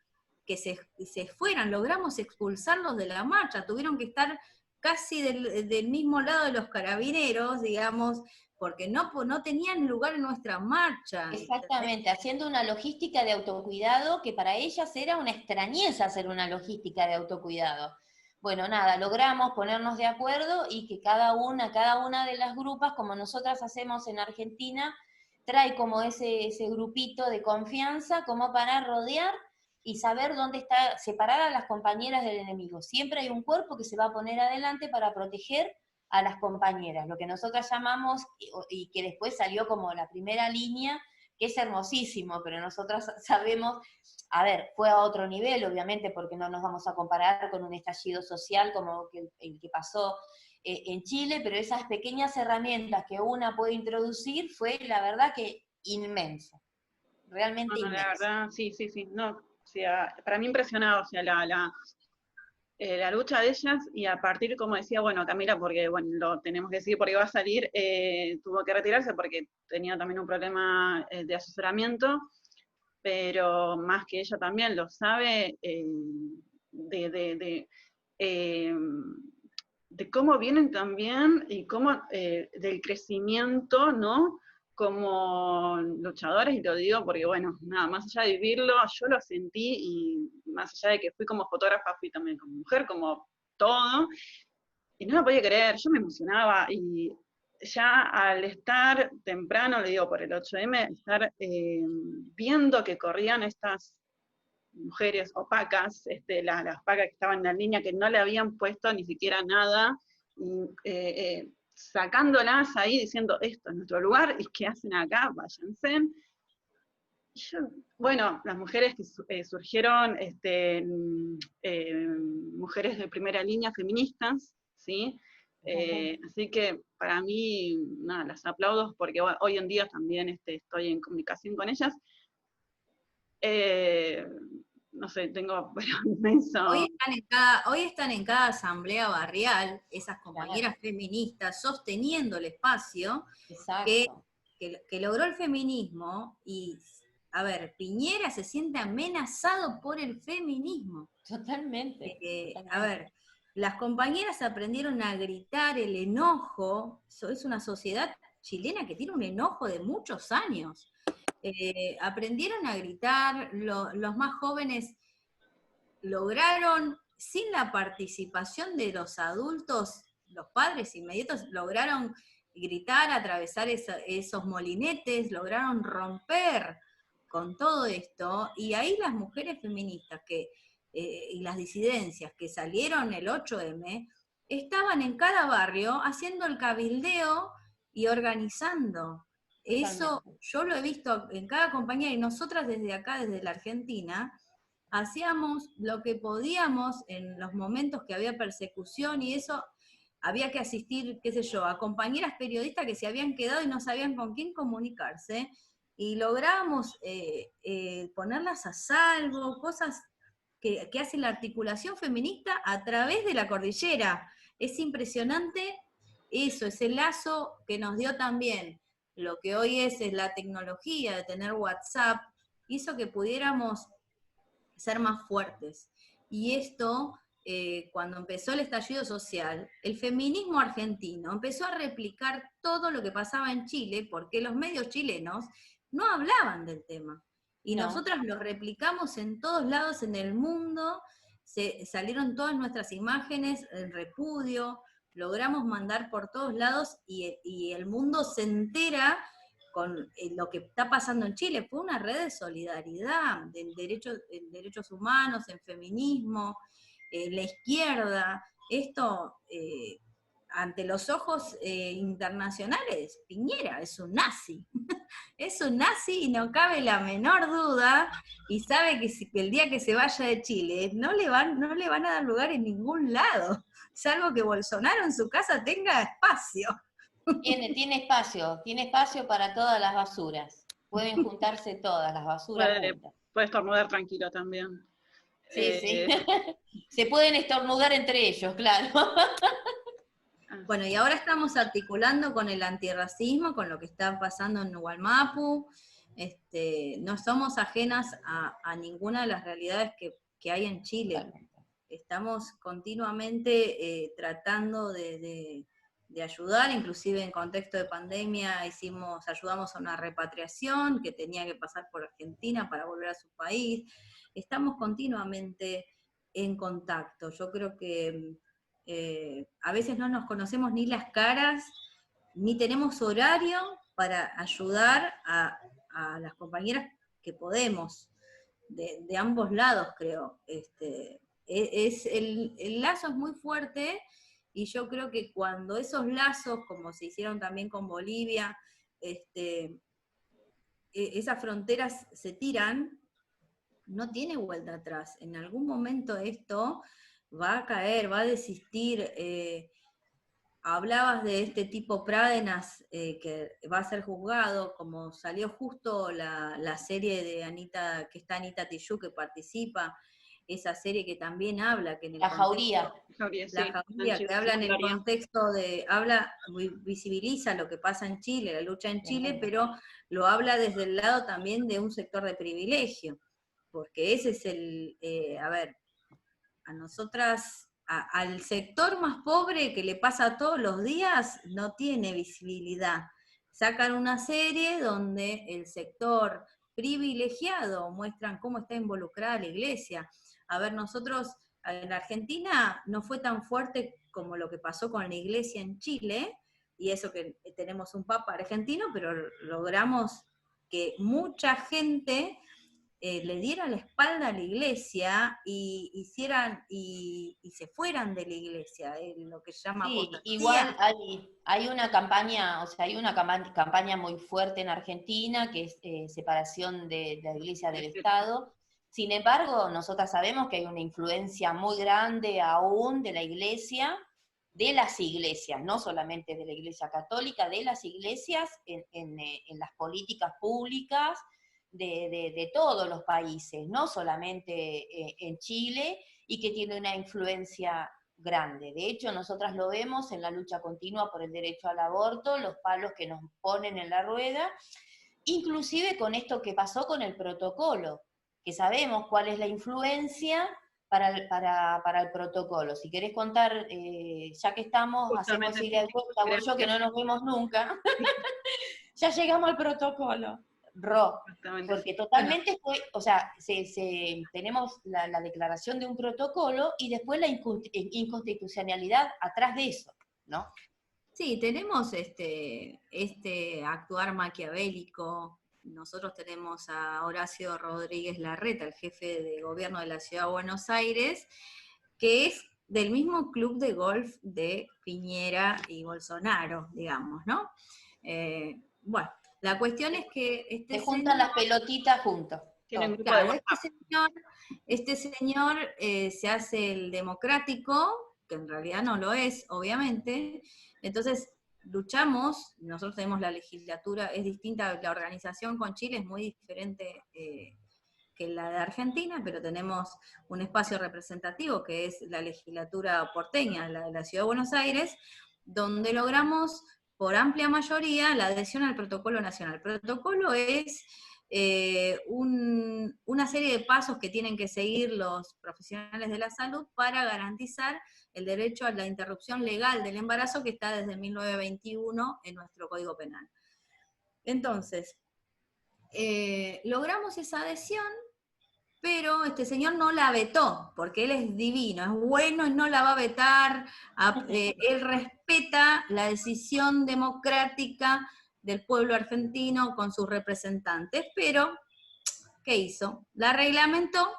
Speaker 3: que se fueran, logramos expulsarlos de la marcha, tuvieron que estar casi del mismo lado de los carabineros, digamos, porque no tenían lugar en nuestra marcha.
Speaker 2: Exactamente, haciendo una logística de autocuidado que para ellas era una extrañeza hacer una logística de autocuidado. Bueno, nada, logramos ponernos de acuerdo y que cada una de las grupas, como nosotras hacemos en Argentina, trae como ese grupito de confianza como para rodear y saber dónde está, separar a las compañeras del enemigo. Siempre hay un cuerpo que se va a poner adelante para proteger a las compañeras, lo que nosotras llamamos, y que después salió como la primera línea, que es hermosísimo, pero nosotras sabemos, a ver, fue a otro nivel, obviamente, porque no nos vamos a comparar con un estallido social como el que pasó en Chile, pero esas pequeñas herramientas que una puede introducir fue, la verdad, que inmenso, realmente
Speaker 1: No, la
Speaker 2: inmenso.
Speaker 1: verdad, sí, no, o sea, para mí impresionado, o sea, la lucha de ellas, y a partir, como decía, bueno, Camila, porque, bueno, lo tenemos que decir porque va a salir, tuvo que retirarse porque tenía también un problema de asesoramiento, pero más que ella también lo sabe, eh, de cómo vienen también y cómo del crecimiento, ¿no? Como luchadores, y lo digo porque, bueno, nada, más allá de vivirlo, yo lo sentí, y más allá de que fui como fotógrafa, fui también como mujer, como todo, y no lo podía creer, yo me emocionaba, y ya al estar temprano, le digo, por el 8M, estar viendo que corrían estas mujeres opacas, las pacas que estaban en la línea, que no le habían puesto ni siquiera nada, y, sacándolas ahí, diciendo, esto es nuestro lugar, y ¿qué hacen acá? Váyanse. Bueno, las mujeres que surgieron, mujeres de primera línea feministas, ¿sí? Así que para mí, nada, las aplaudo porque hoy en día también estoy en comunicación con ellas. No sé, tengo, bueno, inmenso.
Speaker 3: Hoy están en cada asamblea barrial esas compañeras feministas sosteniendo el espacio que logró el feminismo. Y, a ver, Piñera se siente amenazado por el feminismo.
Speaker 2: Totalmente.
Speaker 3: A ver, las compañeras aprendieron a gritar el enojo. Es una sociedad chilena que tiene un enojo de muchos años. Aprendieron a gritar, los más jóvenes lograron, sin la participación de los adultos, los padres inmediatos, lograron gritar, atravesar esos molinetes, lograron romper con todo esto, y ahí las mujeres feministas y las disidencias que salieron el 8M, estaban en cada barrio haciendo el cabildeo y organizando. Eso yo lo he visto en cada compañía, y nosotras desde acá, desde la Argentina, hacíamos lo que podíamos en los momentos que había persecución, y eso había que asistir, qué sé yo, a compañeras periodistas que se habían quedado y no sabían con quién comunicarse, y lográbamos ponerlas a salvo, cosas que hace la articulación feminista a través de la cordillera. Es impresionante eso, ese lazo que nos dio también lo que hoy es la tecnología de tener WhatsApp, hizo que pudiéramos ser más fuertes. Y esto, cuando empezó el estallido social, el feminismo argentino empezó a replicar todo lo que pasaba en Chile, porque los medios chilenos no hablaban del tema. Y nosotras lo replicamos en todos lados en el mundo, salieron todas nuestras imágenes en repudio, logramos mandar por todos lados, y el mundo se entera con lo que está pasando en Chile. Fue una red de solidaridad, en derechos humanos, en feminismo, la izquierda. Esto, ante los ojos internacionales, Piñera es un nazi. Es un nazi, y no cabe la menor duda, y sabe que el día que se vaya de Chile no le van a dar lugar en ningún lado, salvo que Bolsonaro en su casa tenga espacio.
Speaker 2: Tiene espacio para todas las basuras. Pueden juntarse todas las basuras juntas.
Speaker 1: Puede estornudar tranquilo también.
Speaker 2: Sí. Se pueden estornudar entre ellos, claro.
Speaker 3: Bueno, y ahora estamos articulando con el antirracismo, con lo que está pasando en Nuwalmapu. No somos ajenas a ninguna de las realidades que hay en Chile. Estamos continuamente tratando de ayudar, inclusive en contexto de pandemia ayudamos a una repatriación que tenía que pasar por Argentina para volver a su país. Estamos continuamente en contacto. Yo creo que a veces no nos conocemos ni las caras, ni tenemos horario para ayudar a las compañeras que podemos, de ambos lados, creo. El lazo es muy fuerte, y yo creo que cuando esos lazos, como se hicieron también con Bolivia, esas fronteras se tiran, no tiene vuelta atrás. En algún momento esto va a caer, va a desistir. Hablabas de este tipo Prádenas, que va a ser juzgado, como salió justo la serie de Anita, que está Anita Tijoux, que participa, esa serie que también habla, que en el
Speaker 2: La Jauría.
Speaker 3: La Jauría, que habla en el contexto visibiliza lo que pasa en Chile, la lucha en Chile, pero lo habla desde el lado también de un sector de privilegio, porque ese es a nosotras, al sector más pobre que le pasa todos los días, no tiene visibilidad. Sacan una serie donde el sector privilegiado muestran cómo está involucrada la iglesia. A ver, nosotros en Argentina no fue tan fuerte como lo que pasó con la iglesia en Chile, y eso que tenemos un papa argentino, pero logramos que mucha gente le diera la espalda a la iglesia y se fueran de la iglesia, lo que se llama
Speaker 2: Sí,
Speaker 3: apostasía.
Speaker 2: igual hay una campaña, o sea, hay una campaña muy fuerte en Argentina, que es separación de la iglesia del Estado. Sin embargo, nosotras sabemos que hay una influencia muy grande aún de la iglesia, de las iglesias, no solamente de la iglesia católica, de las iglesias en las políticas públicas de todos los países, no solamente en Chile, y que tiene una influencia grande. De hecho, nosotras lo vemos en la lucha continua por el derecho al aborto, los palos que nos ponen en la rueda, inclusive con esto que pasó con el protocolo, que sabemos cuál es la influencia para el protocolo. Si querés contar, ya que estamos, hacemos ir al yo, que no nos vemos nunca, ya llegamos al protocolo. Porque totalmente fue, o sea, tenemos la declaración de un protocolo y después la inconstitucionalidad atrás de eso, ¿no?
Speaker 3: Sí, tenemos este actuar maquiavélico. Nosotros tenemos a Horacio Rodríguez Larreta, el jefe de gobierno de la Ciudad de Buenos Aires, que es del mismo club de golf de Piñera y Bolsonaro, digamos, ¿no? Bueno, la cuestión es que
Speaker 2: se juntan las pelotitas juntos.
Speaker 3: Claro, este señor se hace el democrático, que en realidad no lo es, obviamente. Entonces, luchamos, nosotros tenemos la legislatura, es distinta, la organización con Chile es muy diferente que la de Argentina, pero tenemos un espacio representativo que es la legislatura porteña, la de la Ciudad de Buenos Aires, donde logramos por amplia mayoría la adhesión al protocolo nacional. El protocolo es una serie de pasos que tienen que seguir los profesionales de la salud para garantizar el derecho a la interrupción legal del embarazo, que está desde 1921 en nuestro Código Penal. Entonces, logramos esa adhesión, pero este señor no la vetó, porque él es divino, es bueno y no la va a vetar, él respeta la decisión democrática del pueblo argentino con sus representantes, pero, ¿qué hizo? La reglamentó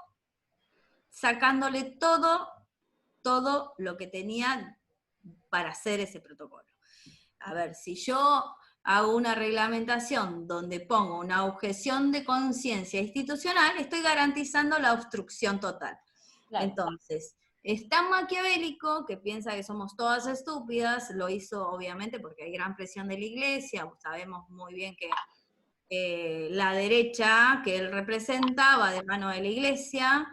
Speaker 3: sacándole todo lo que tenía para hacer ese protocolo. A ver, si yo hago una reglamentación donde pongo una objeción de conciencia institucional, estoy garantizando la obstrucción total. Claro. Entonces, es tan maquiavélico que piensa que somos todas estúpidas, lo hizo obviamente porque hay gran presión de la iglesia, sabemos muy bien que la derecha que él representa va de mano de la iglesia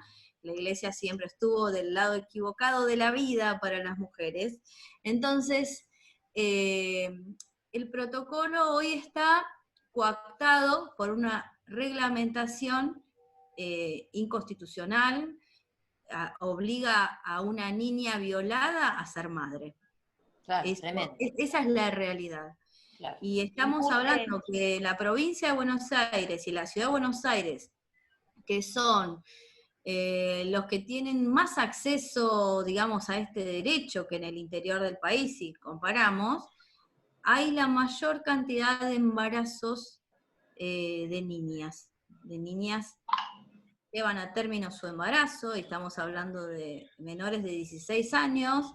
Speaker 3: siempre estuvo del lado equivocado de la vida para las mujeres. Entonces, el protocolo hoy está coaptado por una reglamentación inconstitucional, obliga a una niña violada a ser madre.
Speaker 2: Claro,
Speaker 3: esa es la realidad. Claro. Y estamos hablando que la provincia de Buenos Aires y la ciudad de Buenos Aires, que son los que tienen más acceso, digamos, a este derecho que en el interior del país, si comparamos, hay la mayor cantidad de embarazos de niñas llevan a término su embarazo, y estamos hablando de menores de 16 años,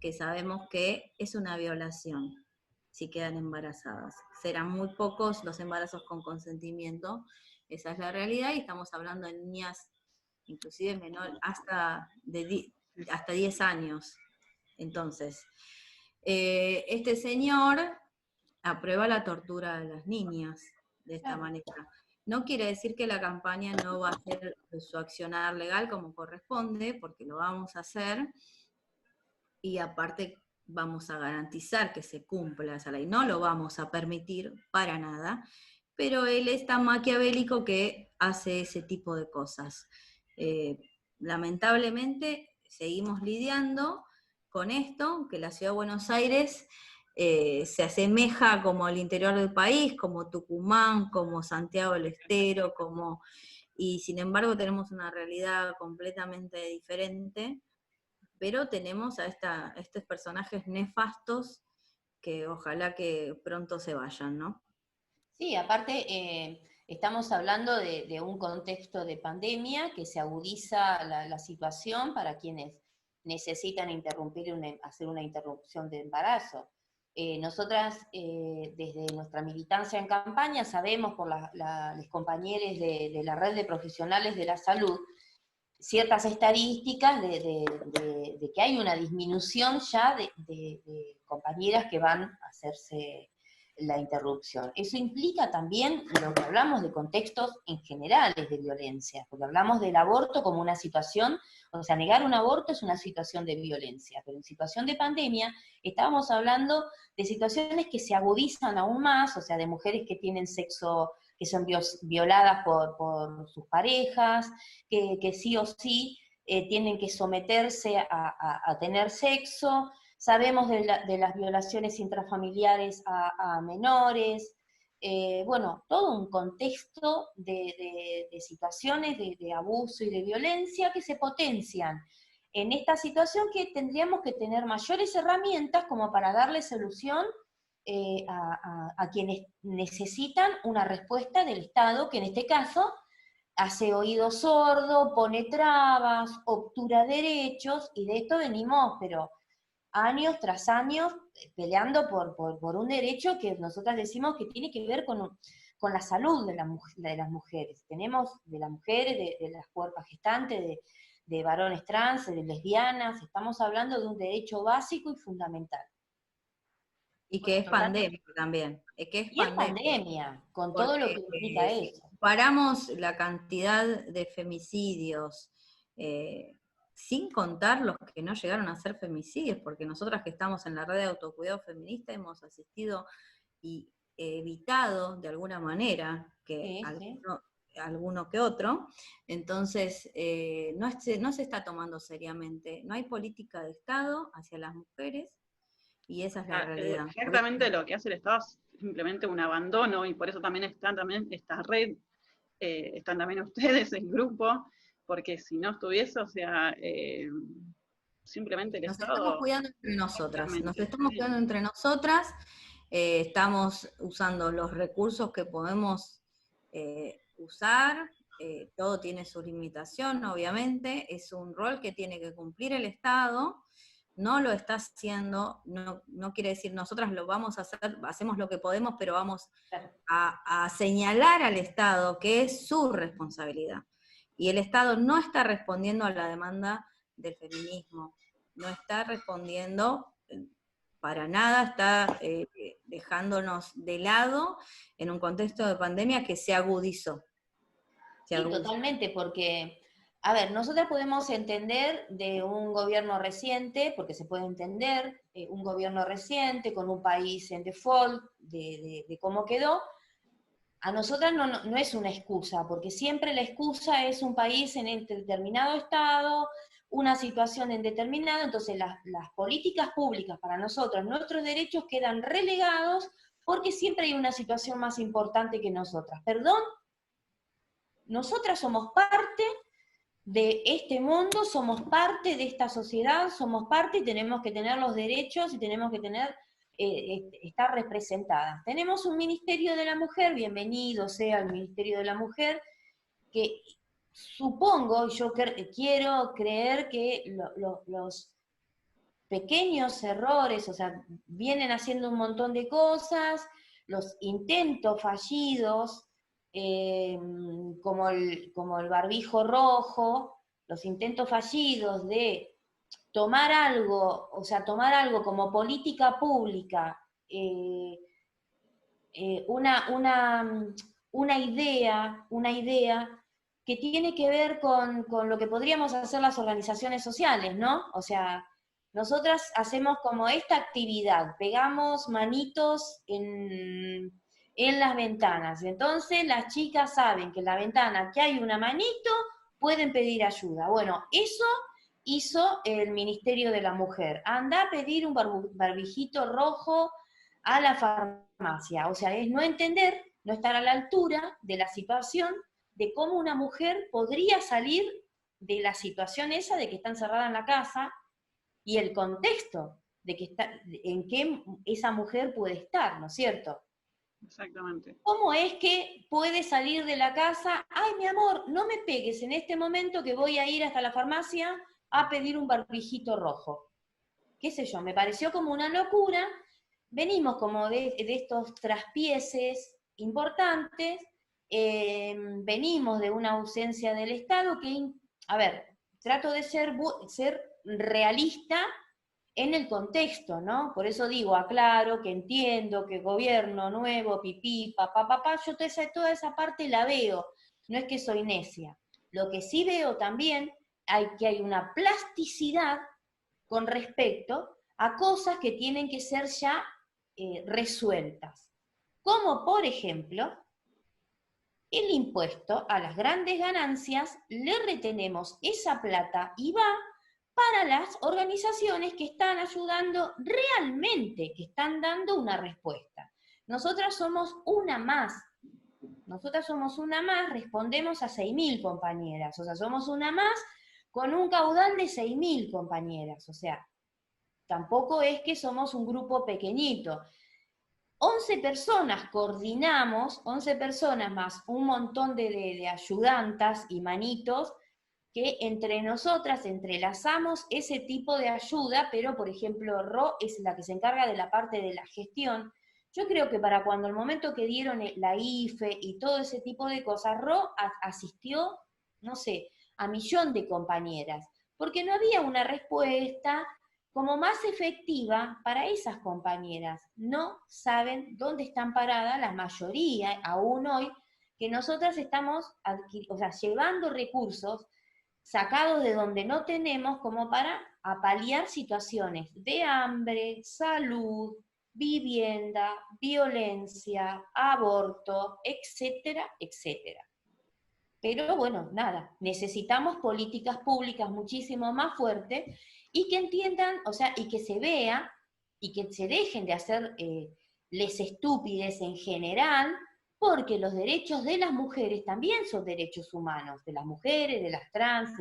Speaker 3: que sabemos que es una violación si quedan embarazadas. Serán muy pocos los embarazos con consentimiento, esa es la realidad, y estamos hablando de niñas, inclusive menor, hasta 10 años. Entonces, este señor aprueba la tortura de las niñas de esta manera. No quiere decir que la campaña no va a hacer su accionar legal como corresponde, porque lo vamos a hacer, y aparte vamos a garantizar que se cumpla esa ley. No lo vamos a permitir para nada, pero él es tan maquiavélico que hace ese tipo de cosas. Lamentablemente seguimos lidiando con esto, que la Ciudad de Buenos Aires se asemeja como al interior del país, como Tucumán, como Santiago del Estero, y sin embargo tenemos una realidad completamente diferente, pero tenemos a estos personajes nefastos que ojalá que pronto se vayan, ¿no?
Speaker 2: Sí, aparte estamos hablando de un contexto de pandemia que se agudiza la situación para quienes necesitan hacer una interrupción de embarazo. Nosotras, desde nuestra militancia en campaña, sabemos por los compañeros de la red de profesionales de la salud ciertas estadísticas de que hay una disminución ya de compañeras que van a hacerse la interrupción. Eso implica también lo que hablamos de contextos en generales de violencia, porque hablamos del aborto como una situación, o sea, negar un aborto es una situación de violencia, pero en situación de pandemia estábamos hablando de situaciones que se agudizan aún más, o sea, de mujeres que tienen sexo, que son violadas por sus parejas, que sí o sí tienen que someterse a tener sexo. Sabemos de las violaciones intrafamiliares a menores, bueno, todo un contexto de situaciones de abuso y de violencia que se potencian en esta situación, que tendríamos que tener mayores herramientas como para darle solución a quienes necesitan una respuesta del Estado, que en este caso hace oído sordo, pone trabas, obtura derechos, y de esto venimos, pero años tras años, peleando por un derecho que nosotras decimos que tiene que ver con la salud de las mujeres. Tenemos de las mujeres, de las cuerpas gestantes, de varones trans, de lesbianas, estamos hablando de un derecho básico y fundamental.
Speaker 3: Y que es pandémico también.
Speaker 2: Es pandemia, con todo lo que implica eso.
Speaker 3: Comparamos la cantidad de femicidios, sin contar los que no llegaron a ser femicidios, porque nosotras que estamos en la red de autocuidado feminista hemos asistido y evitado de alguna manera que alguno que otro. Entonces no se está tomando seriamente, no hay política de Estado hacia las mujeres, y esa es la realidad.
Speaker 1: Exactamente, lo que hace el Estado es simplemente un abandono, y por eso también está también esta red, están también ustedes, el grupo, porque si no estuviese, o sea, simplemente el Estado...
Speaker 3: Nos estamos cuidando entre nosotras, estamos usando los recursos que podemos usar, todo tiene su limitación, obviamente, es un rol que tiene que cumplir el Estado. No lo está haciendo, no quiere decir nosotras lo vamos a hacer, hacemos lo que podemos, pero vamos a señalar al Estado que es su responsabilidad. Y el Estado no está respondiendo a la demanda del feminismo, no está respondiendo para nada, está dejándonos de lado en un contexto de pandemia que se agudizó.
Speaker 2: Sí, totalmente, porque... A ver, nosotros podemos entender de un gobierno reciente, porque se puede entender un gobierno reciente con un país en default de cómo quedó. A nosotras no es una excusa, porque siempre la excusa es un país en determinado estado, una situación en determinado, entonces las políticas públicas para nosotros, nuestros derechos quedan relegados porque siempre hay una situación más importante que nosotras. Perdón, nosotras somos parte de este mundo, somos parte de esta sociedad, somos parte y tenemos que tener los derechos y tenemos que tener estar representadas. Tenemos un Ministerio de la Mujer, bienvenido sea el Ministerio de la Mujer, que supongo, yo quiero creer que los pequeños errores, o sea, vienen haciendo un montón de cosas, los intentos fallidos, como el barbijo rojo, los intentos fallidos de tomar algo, o sea, tomar algo como política pública, una idea que tiene que ver con lo que podríamos hacer las organizaciones sociales, ¿no? O sea, nosotras hacemos como esta actividad, pegamos manitos en las ventanas, entonces las chicas saben que en la ventana que hay una manito, pueden pedir ayuda. Bueno, eso hizo el Ministerio de la Mujer. Anda a pedir un barbijito rojo a la farmacia. O sea, es no entender, no estar a la altura de la situación de cómo una mujer podría salir de la situación esa de que está encerrada en la casa y el contexto de que en que esa mujer puede estar, ¿no es cierto?
Speaker 1: Exactamente.
Speaker 2: ¿Cómo es que puede salir de la casa? Ay, mi amor, no me pegues en este momento que voy a ir hasta la farmacia a pedir un barbijito rojo. Qué sé yo, me pareció como una locura. Venimos como de estos traspieces importantes, venimos de una ausencia del Estado que, a ver, trato de ser realista en el contexto, ¿no? Por eso digo, aclaro, que entiendo, que gobierno nuevo, pipí, papá, yo toda esa parte la veo, no es que soy necia. Lo que sí veo también que hay una plasticidad con respecto a cosas que tienen que ser ya resueltas. Como por ejemplo, el impuesto a las grandes ganancias, le retenemos esa plata y va para las organizaciones que están ayudando realmente, que están dando una respuesta. Nosotras somos una más. Respondemos a 6.000 compañeras, o sea, somos una más con un caudal de 6.000 compañeras, o sea, tampoco es que somos un grupo pequeñito. 11 personas coordinamos, 11 personas más un montón de ayudantas y manitos, que entre nosotras entrelazamos ese tipo de ayuda, pero por ejemplo Ro es la que se encarga de la parte de la gestión. Yo creo que para cuando el momento que dieron la IFE y todo ese tipo de cosas, Ro asistió, no sé, a 1.000.000 de compañeras, porque no había una respuesta como más efectiva para esas compañeras. No saben dónde están paradas la mayoría, aún hoy, que nosotras estamos llevando recursos sacados de donde no tenemos como para paliar situaciones de hambre, salud, vivienda, violencia, aborto, etcétera, etcétera. Pero bueno, nada, necesitamos políticas públicas muchísimo más fuertes y que entiendan, o sea, y que se vea y que se dejen de hacer les estúpides en general, porque los derechos de las mujeres también son derechos humanos, de las mujeres, de las trans,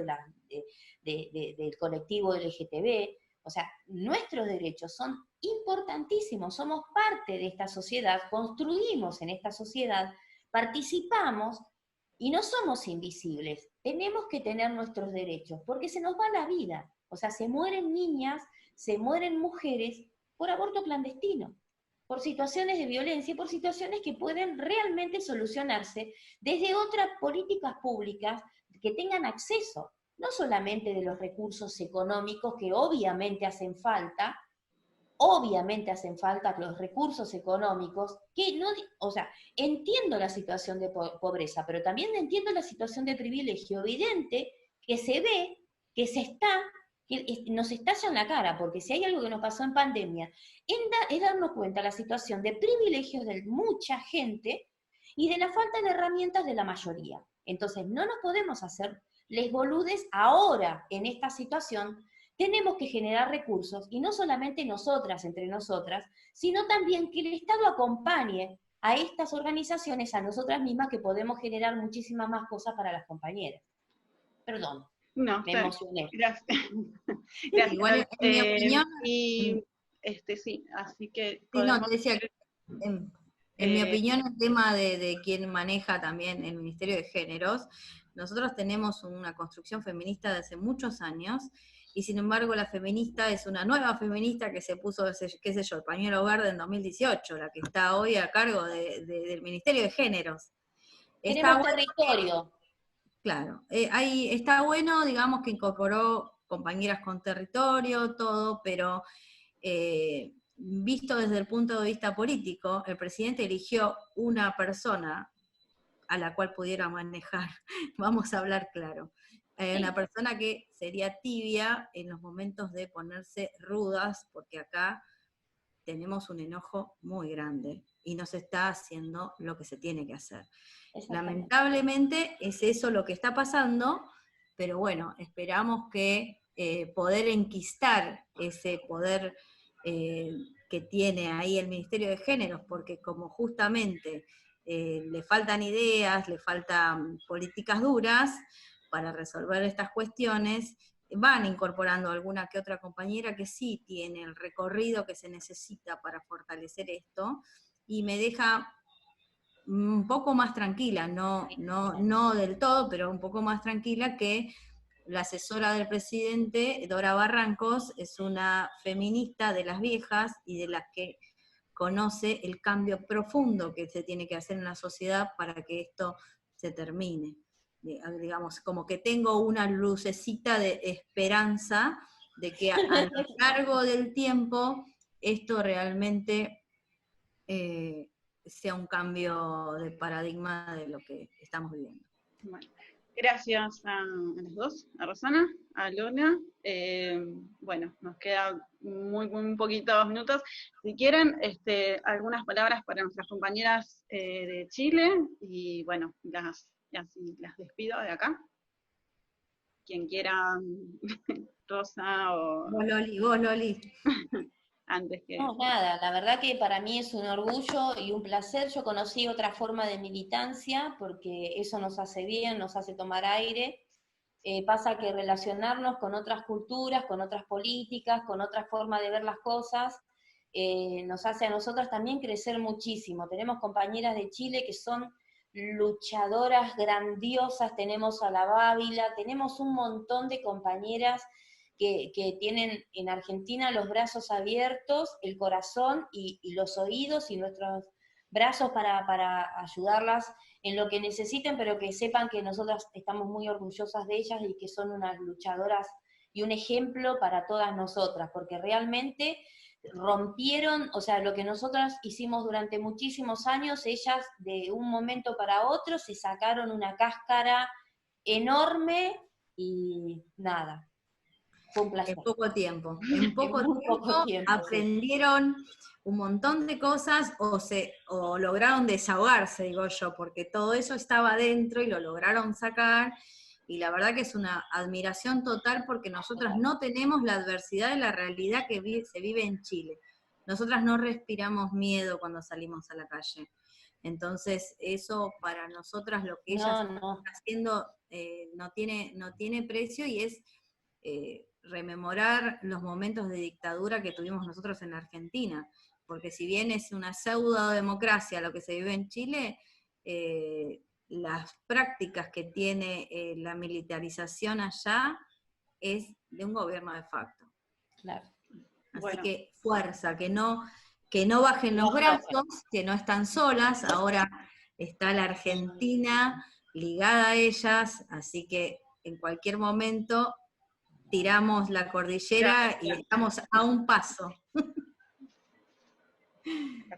Speaker 2: del colectivo LGTB. O sea, nuestros derechos son importantísimos, somos parte de esta sociedad, construimos en esta sociedad, participamos y no somos invisibles. Tenemos que tener nuestros derechos, porque se nos va la vida. O sea, se mueren niñas, se mueren mujeres por aborto clandestino, por situaciones de violencia y por situaciones que pueden realmente solucionarse desde otras políticas públicas que tengan acceso, no solamente de los recursos económicos que obviamente hacen falta los recursos económicos, que no, o sea, entiendo la situación de pobreza, pero también entiendo la situación de privilegio evidente que se ve, que nos estalla en la cara, porque si hay algo que nos pasó en pandemia, es darnos cuenta de la situación de privilegios de mucha gente y de la falta de herramientas de la mayoría. Entonces, no nos podemos hacer les boludes ahora en esta situación. Tenemos que generar recursos, y no solamente nosotras, entre nosotras, sino también que el Estado acompañe a estas organizaciones, a nosotras mismas, que podemos generar muchísimas más cosas para las compañeras. Perdón.
Speaker 1: No,
Speaker 2: me emocioné.
Speaker 1: Gracias. Gracias.
Speaker 3: Igual, en mi opinión,
Speaker 1: Y Sí, así que...
Speaker 3: Sí, no,
Speaker 1: podemos...
Speaker 3: te decía que en mi opinión el tema de quien maneja también el Ministerio de Géneros, nosotros tenemos una construcción feminista de hace muchos años, y sin embargo la feminista es una nueva feminista que se puso, qué sé yo, el pañuelo verde en 2018, la que está hoy a cargo del Ministerio de Géneros.
Speaker 2: Tenemos territorio.
Speaker 3: Claro, ahí está bueno, digamos, que incorporó compañeras con territorio, todo, pero visto desde el punto de vista político, el presidente eligió una persona a la cual pudiera manejar, vamos a hablar claro, una persona que sería tibia en los momentos de ponerse rudas, porque acá tenemos un enojo muy grande y no se está haciendo lo que se tiene que hacer. Lamentablemente es eso lo que está pasando, pero bueno, esperamos que poder enquistar ese poder que tiene ahí el Ministerio de Géneros, porque como justamente le faltan ideas, le faltan políticas duras para resolver estas cuestiones, van incorporando alguna que otra compañera que sí tiene el recorrido que se necesita para fortalecer esto, y me deja un poco más tranquila, no del todo, pero un poco más tranquila, que la asesora del presidente, Dora Barrancos, es una feminista de las viejas y de las que conoce el cambio profundo que se tiene que hacer en la sociedad para que esto se termine. Digamos, como que tengo una lucecita de esperanza de que a lo largo del tiempo esto realmente sea un cambio de paradigma de lo que estamos viviendo.
Speaker 1: Bueno, gracias a las dos, a Rosana, a Lola. Bueno, nos queda muy poquitos minutos. Si quieren, algunas palabras para nuestras compañeras de Chile, y bueno, así las despido de acá. Quien quiera, Rosa o...
Speaker 3: Vos, Loli.
Speaker 1: Antes que...
Speaker 2: No, nada, la verdad que para mí es un orgullo y un placer. Yo conocí otra forma de militancia, porque eso nos hace bien, nos hace tomar aire. Pasa que relacionarnos con otras culturas, con otras políticas, con otra forma de ver las cosas, nos hace a nosotras también crecer muchísimo. Tenemos compañeras de Chile que son luchadoras grandiosas, tenemos a la Bávila, tenemos un montón de compañeras que tienen en Argentina los brazos abiertos, el corazón y los oídos y nuestros brazos para ayudarlas en lo que necesiten, pero que sepan que nosotras estamos muy orgullosas de ellas y que son unas luchadoras y un ejemplo para todas nosotras, porque realmente rompieron, o sea, lo que nosotras hicimos durante muchísimos años, ellas de un momento para otro se sacaron una cáscara enorme y nada.
Speaker 3: En poco tiempo. En poco tiempo aprendieron un montón de cosas o lograron desahogarse, digo yo, porque todo eso estaba dentro y lo lograron sacar, y la verdad que es una admiración total, porque nosotras no tenemos la adversidad de la realidad que se vive en Chile. Nosotras no respiramos miedo cuando salimos a la calle. Entonces, eso para nosotras, lo que ellas están haciendo no tiene precio, y es rememorar los momentos de dictadura que tuvimos nosotros en Argentina, porque si bien es una pseudo democracia lo que se vive en Chile, las prácticas que tiene la militarización allá es de un gobierno de facto.
Speaker 2: Claro.
Speaker 3: Así que fuerza, que no bajen los brazos, que no están solas, ahora está la Argentina ligada a ellas, así que en cualquier momento tiramos la cordillera y estamos a un paso.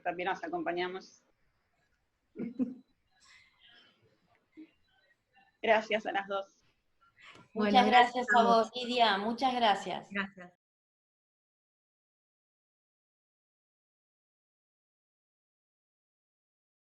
Speaker 1: También nos acompañamos. Gracias a las dos.
Speaker 2: Muchas gracias a vos, Lidia, muchas gracias.
Speaker 3: Gracias.